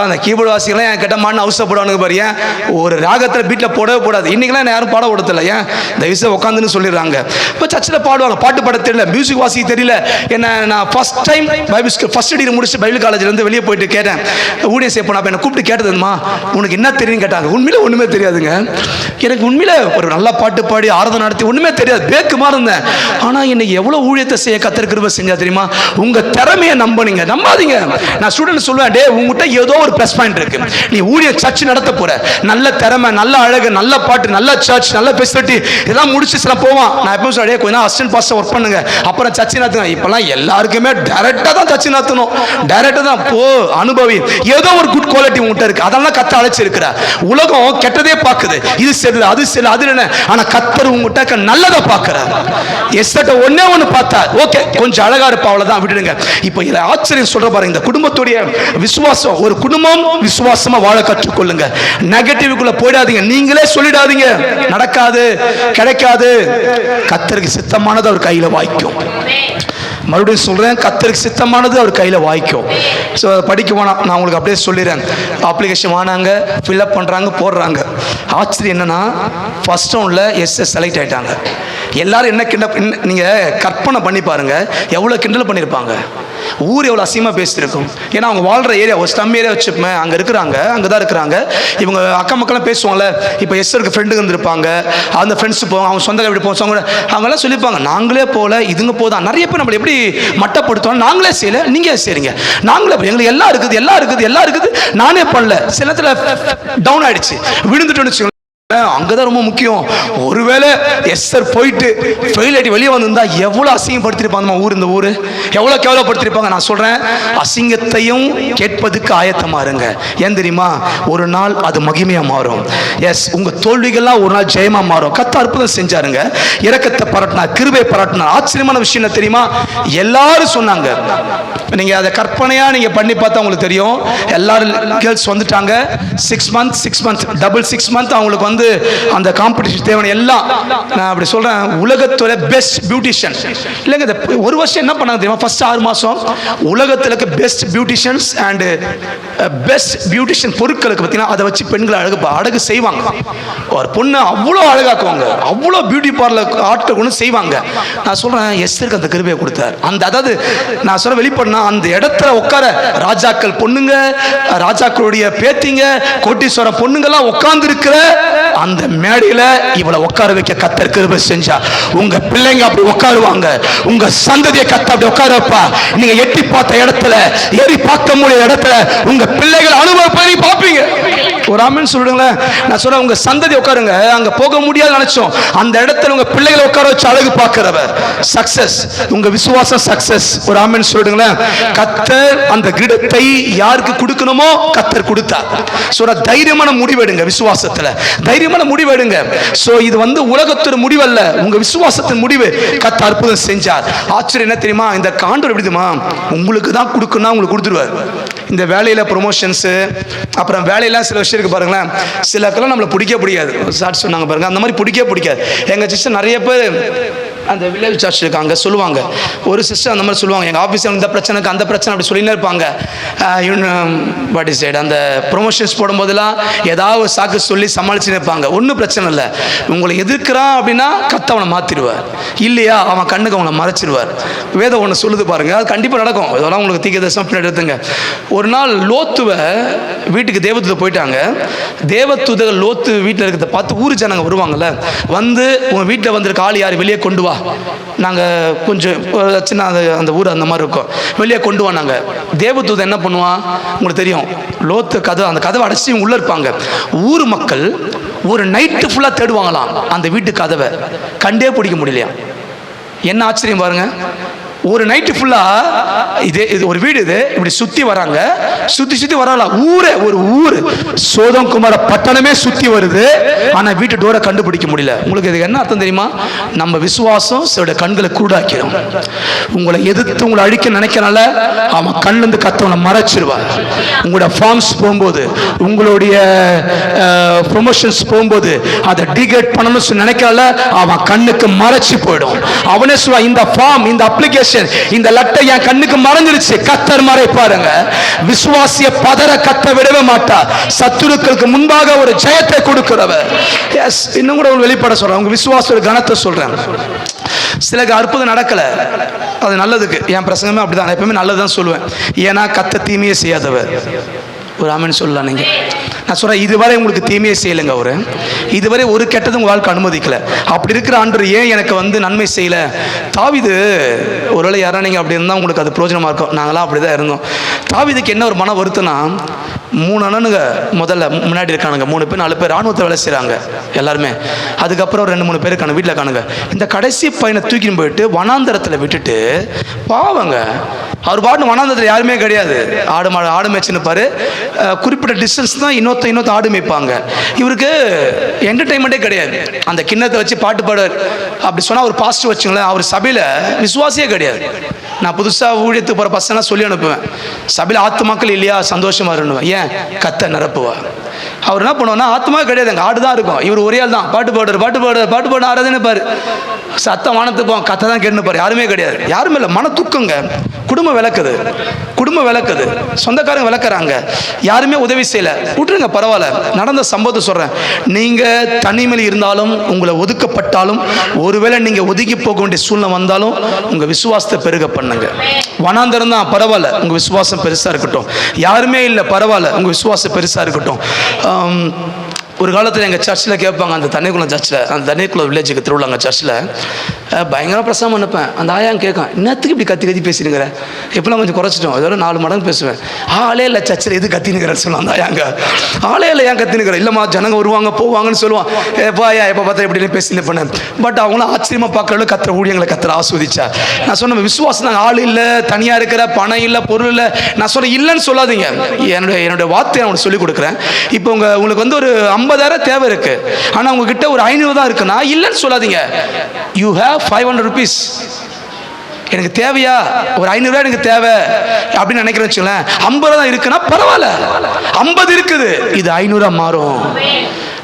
அந்த கீபோர்டு வாசிக்கலாம் என் கிட்ட மான்னு அவசரப்படுவானுங்க பாரு. ஏன் ஒரு ராகத்தில் பீட்டில் போடவே போடாது. இன்னைக்கெல்லாம் நான் யாரும் பாட கொடுத்தல, ஏன் தயவுசெய்து உட்காந்துன்னு சொல்லிடுறாங்க. இப்போ சர்ச்சில் பாடுவாங்க, பாட்டு பாட தெரியல, மியூசிக் வாசிக்க தெரியல. என்ன நான் first time Bible school first degree முடிச்சு பைபிள் காலேஜ்லேருந்து வெளியே போயிட்டு கேட்டேன், ஊழியம் செய்ய போனா என்னை கூப்பிட்டு கேட்டதுமா உனக்கு என்ன தெரியும்னு கேட்டாங்க. உண்மையில ஒன்றுமே தெரியாதுங்க. எனக்கு உண்மையில ஒரு நல்ல பாட்டு பாடி ஆராதனை நடத்தி ஒன்றுமே தெரியாது, பேக்குமா இருந்தேன். ஆனால் இன்னைக்கு எவ்வளோ ஊழியத்தை செய்ய கர்த்தர் கிருபை செஞ்சா தெரியுமா? உங்க திறமையை நம்புனீங்க, நம்பாதீங்க. நான் ஸ்டூடெண்ட் சொல்லுவேன், டே உங்ககிட்ட ஏதோ ஒரு ப்ளஸ் பாயிண்ட் இருக்கு, நீ ஊழிய சர்ச் நடத்த போற, நல்ல திறமை, நல்ல அழகு, நல்ல பாட்டு, நல்ல சர்ச், நல்ல ஃபெசிலிட்டி இதெல்லாம் முடிச்சு சில போவான். நான் எப்பவும் சொல்றேன், கொஞ்சம் அசிஸ்டன்ட் பாஸ்டர் ஒர்க் பண்ணுங்க, அப்புறம் சர்ச் நடத்துங்க. இப்பெல்லாம் எல்லாருக்குமே டைரக்டா தான் சர்ச் நடத்தணும், டைரக்டா தான் போ, அனுபவி. ஏதோ ஒரு குட் குவாலிட்டி உங்ககிட்ட இருக்கு, அதெல்லாம் கர்த்தர் அழைச்சிருக்கிறார். உலகம் கெட்டதே பார்க்குது, இது சரி, அது சரி, அது என்ன, ஆனா கர்த்தர் உங்ககிட்ட நல்லதை பார்க்கிறார். எஸ்தர்ட்ட ஒண்ணே ஒன்று பார்த்தா, ஓகே கொஞ்சம் அழகா இருப்பா, அவ்வளவுதான், விட்டுடுங்க. இப்போ இதில் ஆச்சரியம் சொல்ற பாருங்க, இந்த குடும்பத்துடைய விசுவாசம், ஒரு குடும்பம் விசுவாசமா வாழ கற்றுக்கொள்ளுங்க. நெகட்டிவ்க்குள்ள போயிடாதீங்க, நீங்களே சொல்லிடாதீங்க, நடக்காது, கிடைக்காது. கர்த்தருக்கு சித்தமானது அவர் கையில வாய்க்கும். மறுபடியும் சொல்றேன், கர்த்தருக்கு சித்தமானது அவர் கையில வாய்க்கும். ஸோ படிக்க வேணாம், நான் உங்களுக்கு அப்படியே சொல்லிடுறேன். அப்ளிகேஷன் வாங்கினாங்க, ஃபில்அப் பண்றாங்க, போடுறாங்க. ஆச்சரியம் என்னன்னா ஃபர்ஸ்ட் ரவுண்ட்ல எஸ்எஸ் செலக்ட் ஆயிட்டாங்க. எல்லாரும் என்ன கிண்டல், நீங்க கற்பனை பண்ணி பாருங்க, எவ்வளவு கிண்டல் பண்ணியிருப்பாங்க. ஊர் எவ்வளோ அசிங்கமாக பேசியிருக்கும். ஏன்னா அவங்க வாழ்கிற ஏரியா ஒரு ஸ்டம் ஏரியா வச்சுப்பேன், அங்கே இருக்கிறாங்க, அங்கே தான் இருக்கிறாங்க. இவங்க அக்கம் மக்கள்லாம் பேசுவாங்கல்ல, இப்போ எஸ்ஸருக்கு ஃப்ரெண்டுங்க இருந்திருப்பாங்க, அந்த ஃப்ரெண்ட்ஸ் போவாங்க, அவங்க சொந்த எப்படி போவாங்க, அவங்களாம் சொல்லியிருப்பாங்க, நாங்களே போல இதுங்க போதான். நிறைய பேர் நம்மளை எப்படி மட்டப்படுத்துவாங்க, நாங்களே செய்யலை, நீங்கள் செய்றீங்க, நாங்களே எங்களுக்கு எல்லாம் இருக்குது, எல்லாம் இருக்குது, எல்லாம் இருக்குது, நானே பண்ணல. சில நேரத்தில் டவுன் ஆயிடுச்சு, விழுந்துட்டோன்னு வச்சுக்கோங்க. அங்கதான் ரொம்ப முக்கியம். ஒருவேளை எஸ்ஸர் போயிட்டு ஃபெயில் ஆகிட்டு வெளியே வந்திருந்தா எவ்வளவு அசிங்கப்படுத்திருப்பாங்க ஊர், இந்த ஊர் எவ்வளவு கேவலப்படுத்திருப்பாங்க. நான் சொல்றேன், அசிங்கத்தையும் கேட்பதுக்கு ஆயத்தமா இருங்க. ஏன் தெரியுமா? ஒரு நாள் அது மகிமையா மாறும். எஸ், உங்க தோல்விகள்லாம் ஒரு நாள் ஜெயமா மாறும். கர்த்தர் அற்புதம் செஞ்சாருங்க, இரக்கத்தை பாராட்டினார், கிருபை பாராட்டினார். ஆச்சரியமான விஷயம் என்ன தெரியுமா? எல்லாரும் சொன்னாங்க, நீங்க அதை கற்பனையா நீங்க பண்ணி பார்த்தா உங்களுக்கு தெரியும். எல்லாரும் கேர்ள்ஸ் வந்துட்டாங்க. 6 months டபுள் 6 months அவங்களுக்கு வந்து அந்த காம்படிஷன் தேவை எல்லாம். நான் அப்படி சொல்றேன், உலகத்தோட பெஸ்ட் பியூட்டிஷியன் இல்லைங்க. இந்த ஒரு வருஷம் என்ன பண்ணாங்க தெரியுமா? ஃபர்ஸ்ட் 6 மாசம் உலகத்துல இருக்க best beauticians and best beautician பொருட்களுக்கு பார்த்தீங்கன்னா அதை வச்சு பெண்களை அழகு செய்வாங்க. ஒரு பொண்ணு அவ்வளோ அழகாக்குவாங்க, அவ்வளோ பியூட்டி பார்லர் ஆட்கள் கொண்டு செய்வாங்க. நான் சொல்றேன், எஸ்தருக்கு அந்த கிருபையை கொடுத்தார். அந்த அதாவது நான் சொல்ற வெளிப்படனா அந்த இடத்துல உட்கார ராஜாக்கள் பொண்ணுங்க, ராஜாக்களுடைய பேத்திங்க, கோட்டீஸ்வர பொண்ணுங்கெல்லாம் உட்கார்ந்து இருக்கிற அந்த மேடையில இவளை உட்கார வைக்க கர்த்தர் கிருபை செஞ்சா. உங்க பிள்ளைங்க அப்படி உட்காருவாங்க, உங்க சந்ததியை கர்த்தர் அப்படி உட்கார வைப்பா. நீங்க எட்டி பார்த்த இடத்துல, ஏறி பார்க்க முடியாத இடத்துல உங்க பிள்ளைகள் அனுபவப்படி பார்ப்பீங்க. ஒரு ஆமென் சொல்லுங்களேன். நான் சொல்றேன், உங்க சந்ததி உட்காருங்க, அங்க போக முடியாது நினைச்சோம், அந்த இடத்துல உங்க பிள்ளைகளை உட்கார வச்சு அழகு பார்க்கிறவர் சக்சஸ். உங்க விசுவாசம் சக்சஸ். ஒரு ஆமென் சொல்லுங்களேன். கர்த்தர் அந்த கிரீடத்தை யாருக்கு கொடுக்கணுமோ கர்த்தர் கொடுத்தார். சொல்ற தைரியமான முடிவெடுங்க, விசுவாசத்துல தைரியமான முடிவெடுங்க. சோ இது வந்து உலகத்தோட முடிவல்ல, உங்க விசுவாசத்தின் முடிவு. கர்த்தர் அற்புதம் செஞ்சார். ஆச்சரியம் என்ன தெரியுமா? இந்த ஆண்டவர் எப்படி தெரியுமா? உங்களுக்கு தான் கொடுக்கணும், உங்களுக்கு கொடுத்துருவார். இந்த வேலையில ப்ரொமோஷன்ஸ், அப்புறம் வேலையெல்லாம் சில விஷயம் இருக்கு பாருங்களேன். சிலக்கெல்லாம் நம்மளை பிடிக்கவே பிடிக்காது. சார் சொன்னாங்க பாருங்க, அந்த மாதிரி பிடிக்கவே பிடிக்காது. எங்க சிஸ்டர் நிறைய பேர் அந்த வில்லேஜ் சர்ச் இருக்காங்க சொல்லுவாங்க, ஒரு சிஸ்டர் அந்த மாதிரி சொல்லுவாங்க, எங்கள் ஆஃபீஸில் இந்த பிரச்சனைக்கு அந்த பிரச்சனை அப்படி சொல்லினே இருப்பாங்க. வாட் இஸ் சைடு அந்த ப்ரொமோஷன்ஸ் போடும்போதெல்லாம் ஏதாவது ஒரு சாக்கு சொல்லி சமாளிச்சுன்னு இருப்பாங்க. ஒன்றும் பிரச்சனை இல்லை, உங்களை எதிர்க்கிறான் அப்படின்னா கத்த அவனை மாற்றிடுவார், இல்லையா அவன் கண்ணுக்கு அவனை மறைச்சிடுவார். வேதம் ஒன்று சொல்லுது பாருங்க, அது கண்டிப்பாக நடக்கும். இதெல்லாம் உங்களுக்கு தீர்க்கதரிசனம் பின்னாடி எடுத்துங்க. ஒரு நாள் லோத்துவை வீட்டுக்கு தேவதூதர் போயிட்டாங்க. தேவதூதர்கள் லோத்து வீட்டில் இருக்கிறத பார்த்து ஊர் ஜனங்க வருவாங்கல்ல, வந்து உங்கள் வீட்டில் வந்திருக்க ஆள் யார் வெளியே கொண்டு வா, நாங்கள் கொஞ்சம் சின்ன அந்த ஊர் அந்த மாதிரி இருக்கும், வெளியே கொண்டு வா. நாங்கள் தேவதூதன் என்ன பண்ணுவான் உங்களுக்கு தெரியும், லோத்து கதை அந்த கதவை அடைச்சி உள்ளே இருப்பாங்க. ஊர் மக்கள் ஒரு நைட்டு ஃபுல்லாக தேடுவாங்களாம் அந்த வீட்டு கதவை, கண்டே பிடிக்க முடியலையா. என்ன ஆச்சரியம் பாருங்க, ஒரு நைட்டு ஃபுல்லாக இது ஒரு வீடு, இது இப்படி சுற்றி வராங்க, சுற்றி வரலாம் ஊரே, ஒரு ஊர் சோதம் குமார பட்டணமே சுற்றி வருது, ஆனால் வீட்டு டோரை கண்டுபிடிக்க முடியல. உங்களுக்கு இதுக்கு என்ன அர்த்தம் தெரியுமா? நம்ம விசுவாசம் சில கண்களை கூடாக்கிறோம். உங்களை எதிர்த்து உங்களை அழிக்க நினைக்கிறனால அவன் கண்ணிலிருந்து கத்தவனை மறைச்சிருவார். உங்களோட ஃபார்ம்ஸ் போகும்போது, உங்களுடைய ப்ரொமோஷன்ஸ் போகும்போது அதை டிகேட் பண்ணணும்னு நினைக்கிறனால அவன் கண்ணுக்கு மறைச்சி போயிடும். அவனே சொல்லுவான், இந்த ஃபார்ம், இந்த அப்ளிகேஷன், இந்த லெட்டர் என் கண்ணுக்கு மறைஞ்சிருச்சு, கத்தர் மறைப்பாருங்க. விசுவாசிய பதற கத்த விடவே மாட்டார். சத்துருக்களுக்கு முன்பாக ஒரு ஜெயத்தை கொடுக்கிறவர். எஸ், இன்னும் கூட வெளிப்பட சொல்றேன், உங்க விசுவாச கனத்தை சொல்றேன். சிலருக்கு அற்புதம் நடக்கல, அது நல்லதுக்கு. என் பிரசங்கமே அப்படிதான், எப்பவுமே நல்லதுதான் சொல்லுவேன். ஏன்னா கத்த தீமையை செய்யாதவர். ஒரு ஆமென் சொல்லலாம். நீங்க நான் சொல்றேன், இதுவரை உங்களுக்கு தீமையை செய்யலைங்க, அவரு இதுவரை ஒரு கெட்டது உங்க வாழ்க்கை அனுமதிக்கல. அப்படி இருக்கிற ஆண்டவர் ஏன் எனக்கு நன்மை செய்யல? தாவீது, ஒருவேளை யாரா நீங்க அப்படி இருந்தா உங்களுக்கு அது பிரயோஜனமா இருக்கும். நாங்களாம் அப்படிதான் இருந்தோம். தாவீதுக்கு என்ன ஒரு மன வருத்தம்னா, 3 அண்ணனுங்க முதல்ல முன்னாடி இருக்கானுங்க, 3 பேர் 4 பேர் ராணுவத்தை வேலை செய்கிறாங்க எல்லாருமே. அதுக்கப்புறம் 2-3 பேர் இருக்கானுங்க வீட்டில் இருக்கானுங்க. இந்த கடைசி பையனை தூக்கின்னு போயிட்டு வனாந்தரத்தில் விட்டுட்டு பாவங்க, அவர் பாட்டு வனாந்தரத்தில் யாருமே கிடையாது, ஆடு மேய்ச்சின்னு பாரு, குறிப்பிட்ட டிஸ்டன்ஸ் தான் இன்னொத்த ஆடு மேய்ப்பாங்க. இவருக்கு என்டர்டைன்மெண்ட்டே கிடையாது. அந்த கிண்ணத்தை வச்சு பாட்டு பாடுவார். அப்படி சொன்னால் ஒரு பாஸ்டர் வச்சுங்களேன், அவர் சபையில் விசுவாசியே கிடையாது. நான் புதுசாக ஊழியத்துக்கு போகிற பசங்க சொல்லி அனுப்புவேன், சபையில் ஆத்துமாக்கள் இல்லையா, சந்தோஷமா இருந்துவேன். ஏன்? கத்த நிரப்புவார். அவர் என்ன பண்ணுவோம்னா, ஆத்மா கிடையாது, அங்கே ஆடு தான் இருக்கும். இவர் ஒரே ஆள் தான், பாட்டு பாடு ஆராதனை பாரு, சத்தம் வானத்துக்கு போவோம், கத்தை தான் கேட்டுன்னு பாரு. யாருமே கிடையாது, யாருமே இல்லை. மன துக்கங்க, குடும்பம் விளக்குது, சொந்தக்காரங்க விளக்குறாங்க, யாருமே உதவி செய்யல. விட்டுருங்க, பரவாயில்ல. நடந்த சம்பவத்தை சொல்றேன். நீங்க தனிமையில் இருந்தாலும், உங்களை ஒதுக்கப்பட்டாலும், ஒருவேளை நீங்க ஒதுக்கி போக வேண்டிய சூழ்நிலை வந்தாலும், உங்க விசுவாசத்தை பெருக பண்ணுங்க. வனாந்தரம் தான், பரவாயில்ல, உங்க விசுவாசம் பெருசா இருக்கட்டும். யாருமே இல்லை, பரவாயில்ல, உங்க விசுவாசம் பெருசா இருக்கட்டும். ஒரு காலத்தில் எங்கள் சர்ச்சில் கேட்பாங்க, அந்த தண்ணிக்குளம் சர்ச்சில், அந்த தண்ணிக்குளம் வில்லேஜுக்கு திருவிழாங்க சர்ச்சில் பயங்கர பிரசங்கம் அனுப்பேன். அந்த ஆயாங்க கேட்கும், இன்னத்துக்கு இப்படி கத்தி பேசினுங்கிற? இப்போலாம் கொஞ்சம் குறைச்சிட்டோம், அதோட 4 மடங்கு பேசுவேன். ஆளே இல்லை சர்ச்சில், எது கத்தினுங்கிறேன்னு சொல்லுவாங்க அந்த ஆயாங்க. ஆளே இல்லை, ஏன் கத்தினுக்கிறேன்? இல்லைம்மா, ஜனங்க வருவாங்க போவாங்கன்னு சொல்லுவான். எப்போ ஐயா எப்போ பார்த்தா எப்படின்னு பேசினு பண்ணேன். பட் அவங்களாம் ஆச்சரியமாக பார்க்கறதுல கத்திர ஊழியங்களை கத்திர ஆஸ்வதிச்சா. நான் சொன்ன விசுவாசம் தான். ஆள் இல்லை, தனியாக இருக்கிற, பணம் இல்லை, பொருள் இல்லை. நான் சொல்கிறேன், இல்லைன்னு சொல்லாதீங்க. என்னுடைய வார்த்தையை நான் சொல்லிக் கொடுக்குறேன். இப்போ உங்களுக்கு ஒரு 50,000 தேவை இருக்கு, ஆனா உங்ககிட்ட ஒரு 500 தான் இருக்குன்னா இல்லைன்னு சொல்லாதீங்க. You have 500 rupees. எனக்கு தேவையா, ஒரு 500 ரூபாய் எனக்கு தேவை அப்படின்னு நினைக்கிறேன் வச்சுங்களேன். 50 தான் இருக்குன்னா பரவாயில்ல, 50 இருக்குது, இது 500 மாறும்.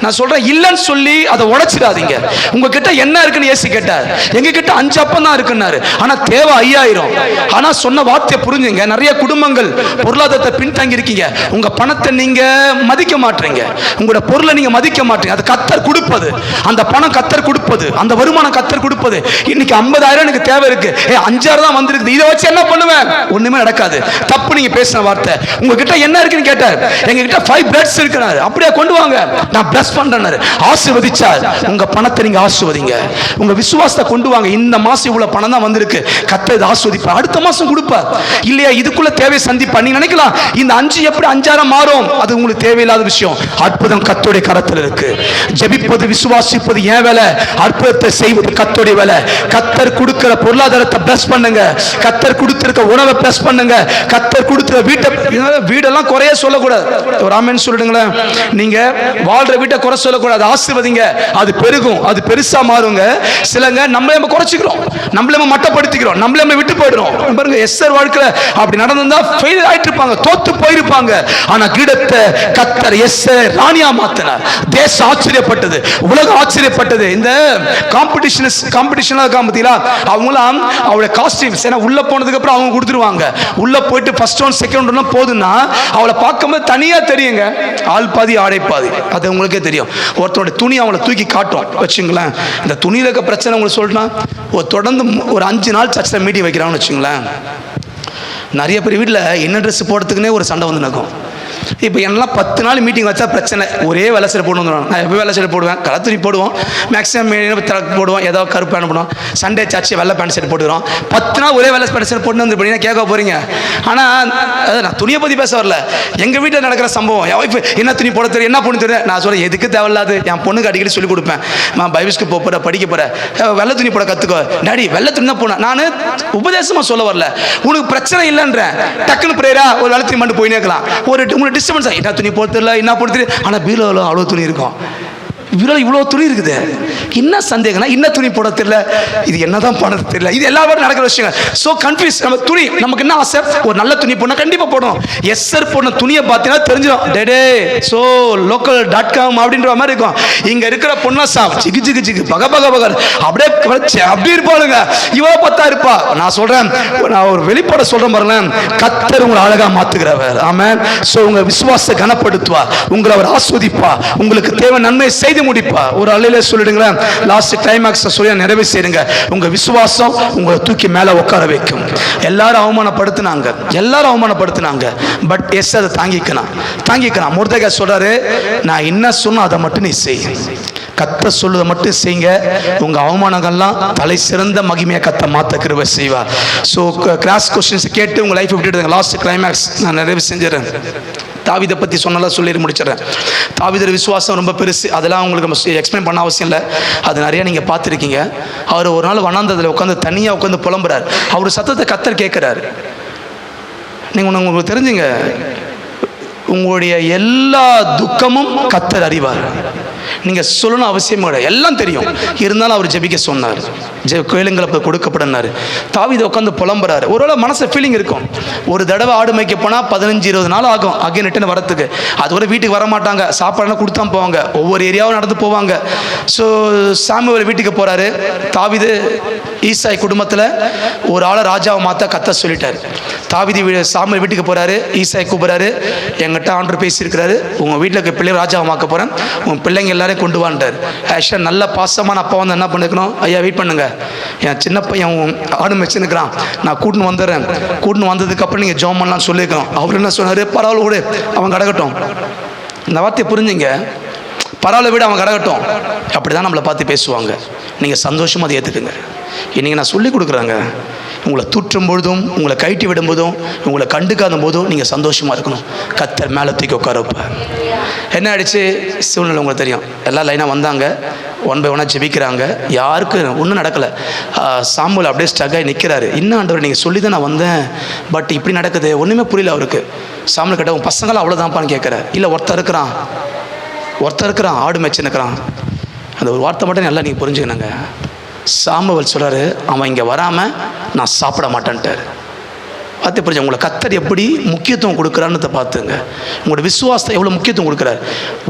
நான் சொல்றேன், இல்லைன்னு சொல்லி அதை உடைச்சிடாதீங்க. உங்ககிட்ட என்ன இருக்குன்னு ஏசி கேட்டார், எங்க கிட்ட 5 அப்பம் தான் இருக்குன்னாரு, ஆனா தேவை 5000. ஆனா சொன்ன வார்த்தையை புரிஞ்சுங்க. நிறைய குடும்பங்கள் பொருளாதாரத்தை பின்தங்கி இருக்கீங்க. உங்க பணத்தை நீங்க மதிக்க மாட்டீங்க, உங்களோட பொருளை நீங்க மதிக்க மாட்டீங்க. அது கத்தர் கொடுப்பது, அந்த பணம் கத்தர் கொடுப்பது, அந்த வருமானம் கத்தர் கொடுப்பது. இன்னைக்கு 50,000 எனக்கு தேவை இருக்கு, 5,000 தான் வந்திருக்கு, இதை வச்சு என்ன பண்ணுவேன்? ஒண்ணுமே நடக்காது. தப்பு நீங்க பேசின வார்த்தை. உங்ககிட்ட என்ன இருக்குன்னு கேட்டார், எங்க கிட்ட 5 breads இருக்குனாரு. அப்படியே கொண்டு வாங்க, நான் bless பண்றேனாரு. ஆசீர்வதிச்சார். உங்க பணத்தை நீங்க ஆசீர்வதிங்க, உங்க விசுவாசத்தை கொண்டு வாங்க. இந்த மாசம் இவ்வளவு பணம் தான் வந்திருக்கு, கர்த்தர் இதை ஆசீர்வதிப்பார், அடுத்த மாசம் கொடுப்பார். இல்லையா, இதுக்குள்ள தேவை சந்திப்பா. நீங்க நினைக்கலாம் இந்த 5 எப்படி 5,000 மாறும், அது உங்களுக்கு தேவையில்லாத விஷயம். அற்புதம் கர்த்தருடைய கரத்தில் இருக்கு. ஜெபிப்பது, விசுவாசிப்பது ஏன் வேலை, அற்புதத்தை செய்வது கர்த்தருடைய வேலை. கர்த்தர் கொடுக்கிற பொருளாதாரத்தை பிளஸ் பண்ணுங்க, கர்த்தர் கொடுத்திருக்க உணவை பிளஸ் பண்ணுங்க, கர்த்தர் கொடுத்திருக்க வீட்டெல்லாம் குறைய சொல்லக்கூடாது. ஒரு ஆமென் சொல்லிடுங்களேன். நீங்க வாழ்ற வீட்டை வீட்டை குறை சொல்லக்கூடாது, ஆசீர்வதிங்க, அது பெருகும், அது பெருசா மாறுங்க. சிலங்க நம்மளே நம்ம குறைச்சிக்கிறோம், நம்மளே நம்ம மட்டப்படுத்திக்கிறோம், நம்மளே நம்ம விட்டு போயிடுறோம். பாருங்க, எஸ்தர் வாழ்க்கையில அப்படி நடந்திருந்தா ஃபெயில் ஆயிட்டு இருப்பாங்க, தோத்து போயிருப்பாங்க. ஆனா கிடத்தை கர்த்தர் எஸ்தர் ராணியா மாத்தினார். தேசம் ஆச்சரியப்பட்டது, உலகம் ஆச்சரியப்பட்டது. இந்த காம்படிஷனா காம்பத்திலா அவங்களாம் அவளோட காஸ்டியூம்ஸ் ஏன்னா உள்ள போனதுக்கு அப்புறம் அவங்க கொடுத்துருவாங்க. உள்ள போயிட்டு ஃபர்ஸ்ட் ரவுண்ட் செகண்ட் ரவுண்ட் போதுன்னா அவளை பார்க்கும்போது தனியா தெரியுங்க, ஆள் பாதி ஆடை பாதி. அது உங்களுக்கே தெரியும். ஒருத்தரோட துணி அவளை தூக்கி காட்டும் வச்சுங்களேன். இந்த துணியில இருக்க பிரச்சனை உங்களுக்கு சொல்லிட்டா தொடர்ந்து ஒரு 5 நாள் சர்ச்சில் மீட்டிங் வைக்கிறாங்கன்னு வச்சுங்களேன். நிறைய பேர் வீட்டில் என்ன ட்ரெஸ் போடுறதுக்குன்னே ஒரு சண்டை வந்து நடக்கும். இப்போ என்னெல்லாம் 10 நாள் மீட்டிங் வச்சா பிரச்சனை. ஒரே வெள்ளை சட்டை போட்டு வந்துடுவாங்க. நான் எப்போ வெள்ளை சட்டை போடுவேன், கலர் துணி போடுவோம், மேக்ஸிமம் போடுவோம், ஏதாவது கருப்பு பேண்ட் போடுவோம். சண்டே சர்ச்சு வெள்ளை பேண்ட் ஷர்ட் போட்டுக்கிறோம். 10 நாள் ஒரே வெள்ளை பேண்ட் ஷர்ட் போட்டு வந்து போனீங்கன்னா கேட்க போறீங்க. ஆனால் நான் துணியை பற்றி பேச வரல, எங்கள் வீட்டில் நடக்கிற சம்பவம். என் ஒய்ஃப் என்ன துணி போட தெரியும், என்ன பொண்ணு தெரியும், நான் சொல்கிறேன் எதுக்கு தேவையில்லாது. என் பொண்ணுக்கு அடிக்கடி சொல்லிக் கொடுப்பேன், நான் பைபிள்ஸ்க்கு போகிற படிக்க போகிறேன், வெள்ளை துணி போட கற்றுக்கோ. டாடி வெள்ளை துணி தான் போனேன். நான் உபதேசமாக சொல்ல வரல, உனக்கு பிரச்சனை இல்லைன்றேன். டக்குன்னு பிரேயரா ஒரு வெள்ளை துணி மட்டும் போயினே இருக்கலாம். உங்களுக்கு டிஸ்டர்பன்ஸ் என்ன துணி போட தெரியல, என்ன போட தெரியல. ஆனால் பீரோவில் அவ்வளோ துணி இருக்கும், இவ்வளோ துணி இருக்குது. என்ன சந்தேகம்னா என்ன துணி போட தெரியல, இது என்னதான் பண்ண தெரியல. இது எல்லாரும் நடக்கிற விஷயம். So confuse. நம்ம துணி நமக்கு என்ன ஆசை, ஒரு நல்ல துணி போடணும், கண்டிப்பாக போடணும். எஸ்ஸர் போன துணியை பார்த்தீங்கன்னா தெரிஞ்சிடும். டே ஸோ local.com அப்படின்ற மாதிரி இருக்கும். இங்கே இருக்கிற பொண்ணா ஜிகு ஜிகு ஜிகு பக பக பகர் அப்படியே அப்படி இருப்பாளுங்க. இவ்வளோ பத்தா இருப்பா. நான் சொல்றேன், நான் ஒரு வெளிப்பாட சொல்றேன் பாருங்களேன், கர்த்தர் உங்களை அழகா மாத்துகிறவர். ஆமென். ஸோ உங்க விசுவாசத்தை கனப்படுத்துவா, உங்களை அவர் ஆஸ்வதிப்பா, உங்களுக்கு தேவை நன்மை செய்து முடிப்பா. ஒரு அலையில சொல்லிடுங்களேன், லாஸ்ட் கிளைமாக்ஸ் சொல்லி நிறைவு செய்யுங்க. உங்க விசுவாசம் உங்களை தூக்கி மேல உட்கார வைக்கும். எல்லாரும் அவமானப்படுத்தினாங்க, பட் எஸ் அதை தாங்கிக்கலாம். மொர்தெகாய் சொல்றாரு, நான் என்ன சொன்ன அதை மட்டும் நீ செய், கர்த்தர் சொல்லுவதை மட்டும் செய்யுங்க, உங்க அவமானங்கள்லாம் தலை சிறந்த மகிமையை கர்த்தர் மாத்த கிருபை செய்வார். ஸோ கிராஸ் கொஸ்டின்ஸ் கேட்டு உங்க லைஃப் விட்டுடுங்க. லாஸ்ட் கிளைமாக்ஸ் நான் நிறைவு செஞ்சிடறேன். தாவீதை பற்றி சொன்னால சொல்லி முடிச்சிடறேன். தாவீதோட விசுவாசம் ரொம்ப பெருசு, அதெல்லாம் உங்களுக்கு எக்ஸ்பிளைன் பண்ண அவசியம் இல்லை, அது நிறைய நீங்கள் பார்த்துருக்கீங்க. அவர் ஒரு நாள் வனாந்தரத்தில் உட்காந்து தனியாக உட்காந்து புலம்புறார். அவர் சத்தத்தை கர்த்தர் கேட்குறாரு. நீங்கள் உங்களுக்கு தெரிஞ்சுங்க, உங்களுடைய எல்லா துக்கமும் கர்த்தர் அறிவார். நீங்கள் சொல்லணும் அவசியம் கிடையாது, எல்லாம் தெரியும். இருந்தாலும் அவர் ஜெபிக்க சொன்னார், கேளுங்களை கொடுக்கப்படனாரு. தாவீது உட்காந்து புலம்புறாரு. ஒருவேளை மனசு ஃபீலிங் இருக்கும், ஒரு தடவை ஆடு மேய்க்க போனால் 15-20 நாள் ஆகும் அகைன் ரிட்டர்ன் வரத்துக்கு. அதுவரை வீட்டுக்கு வர மாட்டாங்க, சாப்பாடுலாம் கொடுத்தா போவாங்க, ஒவ்வொரு ஏரியாவும் நடந்து போவாங்க. ஸோ சாமுவேல் வீட்டுக்கு போகிறாரு. தாவீது ஈசாய் குடும்பத்தில் ஒரு ஆளை ராஜாவை மாற்ற கர்த்தர் சொல்லிட்டார். தாவீது சாமுவேல் வீட்டுக்கு போகிறாரு, ஈசாய் கூப்பிட்றாரு, என்கிட்ட ஆண்டவர் பேசியிருக்கிறாரு, உங்கள் வீட்டில் இருக்க பிள்ளை ராஜாவை மாற்ற போகிறேன், உங்கள் பிள்ளைங்க எல்லாரையும் கொண்டு வாண்டார். ஆக்சுவலாக நல்ல பாசமான அப்பா வந்து என்ன பண்ணிருக்கணும், ஐயா வெயிட் பண்ணுங்க, என் சின்ன பையன் ஆடு வச்சுருக்கிறான், நான் கூட்டின்னு வந்துடுறேன், கூட்டின்னு வந்ததுக்கப்புறம் நீங்கள் ஜோம் பண்ணலாம்னு சொல்லியிருக்கிறோம். அவர் என்ன சொன்னார், பரவாயில்ல விடு அவன் கிடக்கட்டும். இந்த வார்த்தையை புரிஞ்சுங்க, பரவாயில்ல விடு அவன் கிடக்கட்டும். அப்படி தான் நம்மளை பார்த்து பேசுவாங்க. நீங்கள் சந்தோஷமாக அதை ஏற்றுக்குங்க. இன்றைக்கி நான் சொல்லிக் கொடுக்குறேங்க, உங்களை தூற்றும் பொழுதும், உங்களை கைட்டி விடும் போதும், உங்களை கண்டுக்காத போதும் நீங்கள் சந்தோஷமாக இருக்கணும். கர்த்தர் மேலே தூக்கி உட்கார வைப்பார். என்ன ஆயிடுச்சு சூழ்நிலை உங்களுக்கு தெரியும். எல்லாம் லைனாக வந்தாங்க, 1 by 1 ஜெபிக்கிறாங்க, யாருக்கும் ஒன்றும் நடக்கலை. சாமுவேல் அப்படியே ஸ்டக்காகி நிற்கிறாரு. இன்னும் ஆண்டவர் நீங்கள் சொல்லி தான் நான் வந்தேன், பட் இப்படி நடக்குது, ஒன்றுமே புரியல அவருக்கு. சாமுவேல் கிட்ட உன் பசங்களாம் அவ்வளோதான்ப்பான்னு கேட்குறாரு. இல்லை ஒருத்தர் இருக்கிறான் ஆடு மேய்ச்சின்னுக்கிறான். அந்த ஒரு வார்த்தை மட்டும் நல்லா நீங்கள் புரிஞ்சுக்கணுங்க. சாமுவேல் சொல்கிறாரு, அவன் இங்கே வராமல் நான் சாப்பிட மாட்டேன்ட்டார். பார்த்து புரிஞ்சு, உங்களை கர்த்தர் எப்படி முக்கியத்துவம் கொடுக்குறான்னு பார்த்துங்க. உங்களோட விசுவாசத்தை எவ்வளோ முக்கியத்துவம் கொடுக்குறாரு.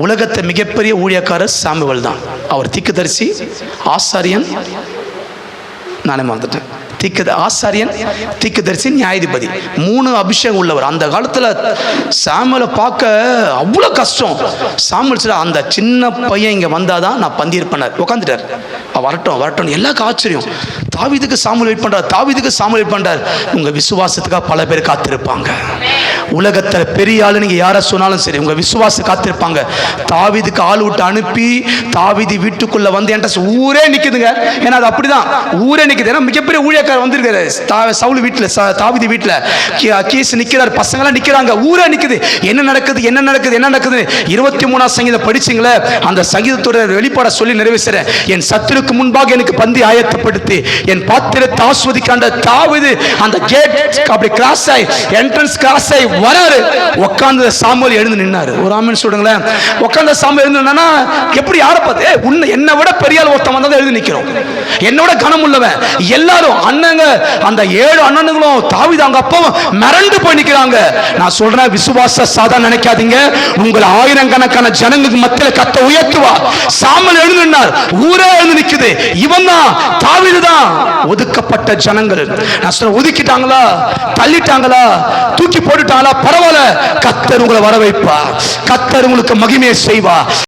உலகத்தை மிகப்பெரிய ஊழியக்காரர் சாமுவேல் தான். அவர் தீர்க்கதரிசி, ஆசாரியன், நானே மறந்துட்டேன், ஆசாரியன், தீர்க்கதரிசி, நியாயாதிபதி, 3 அபிஷேகம் உள்ளவர். அந்த காலத்தில் சாமுவேலை பார்க்க அவ்வளோ கஷ்டம். சாமுவேல் சொல்ல, அந்த சின்ன பையன் இங்கே வந்தாதான் நான் பந்தியிருப்பேன். உட்காந்துட்டார், வரட்டும் எல்லாருக்கும் ஆச்சரியம். தாவீதுக்கு சாமுவேல் வெயிட் பண்றார். உங்க விசுவாசத்துக்காக பல பேர் காத்திருப்பாங்க. உலகத்தில் பெரிய ஆளு நீங்க யாரை சொன்னாலும் சரி, உங்க விசுவாசம் காத்திருப்பாங்க. தாவீதுக்கு ஆள் விட்டு அனுப்பி தாவீது வீட்டுக்குள்ள வந்து என்கிட்ட ஊரே நிக்குதுங்க. ஏன்னா அது அப்படிதான், ஊரே நிக்குது. ஏன்னா மிகப்பெரிய ஊழியக்காரர் வந்திருக்காரு சவுல் வீட்டுல, தாவீது வீட்டுல கீஸ் நிக்கிறார், பசங்களாம் நிக்கிறாங்க, ஊரே நிக்குது. என்ன நடக்குது 23ஆம் சங்கீதம் படிச்சிங்களே, அந்த சங்கீதத்தோட வெளிப்பாட சொல்லி நிறைவேற்றுறேன். என் சத்துருக்கு முன்பாக எனக்கு பந்தி ஆயத்தப்படுத்தி என் பாத்திரத்தை ஆஸ்வதிக்காண்ட தாவீது அந்த கேட் அப்படி கிராஸ் ஆகி என்ட்ரன்ஸ் கிராஸ் ஈசாய் வராரு. உட்கார்ந்த சாமுவேல் எழுந்து நின்னாரு. ஒரு ஆமென் சொல்லுங்களேன். உட்கார்ந்த சாமுவேல் எழுந்து நின்னா எப்படி யாரை பார்த்து உன்னை என்னை விட பெரிய ஆள் ஒருத்தன் வந்தா எழுதி நிக்கிறோம், என்னோட கனம் உள்ளவன். எல்லாரும் அண்ணங்க, அந்த 7 அண்ணனுங்களும் தாவீது அவங்க அப்பாவும் மிரண்டு போய் நிக்கிறாங்க. நான் சொல்றேன், விசுவாச சாதா நினைக்காதீங்க. உங்களை ஆயிரக்கணக்கான ஜனங்களுக்கு மத்தியில கத்த உயர்த்துவா. சாமுவேல் எழுந்து நின்னார், ஊரே எழுந்து நிக்குது. இவன் தான், தாவீது தான். ஒதுக்கப்பட்ட ஜனங்கள். நான் சொல்றேன், ஒதுக்கிட்டாங்களா, தள்ளிட்டாங்களா, தூக்கி போட்டுட்டாங்களா, பரவாயில்ல. கர்த்தர் உங்களை வர வைப்பா. கர்த்தர் உங்களுக்கு மகிமையை செய்வா.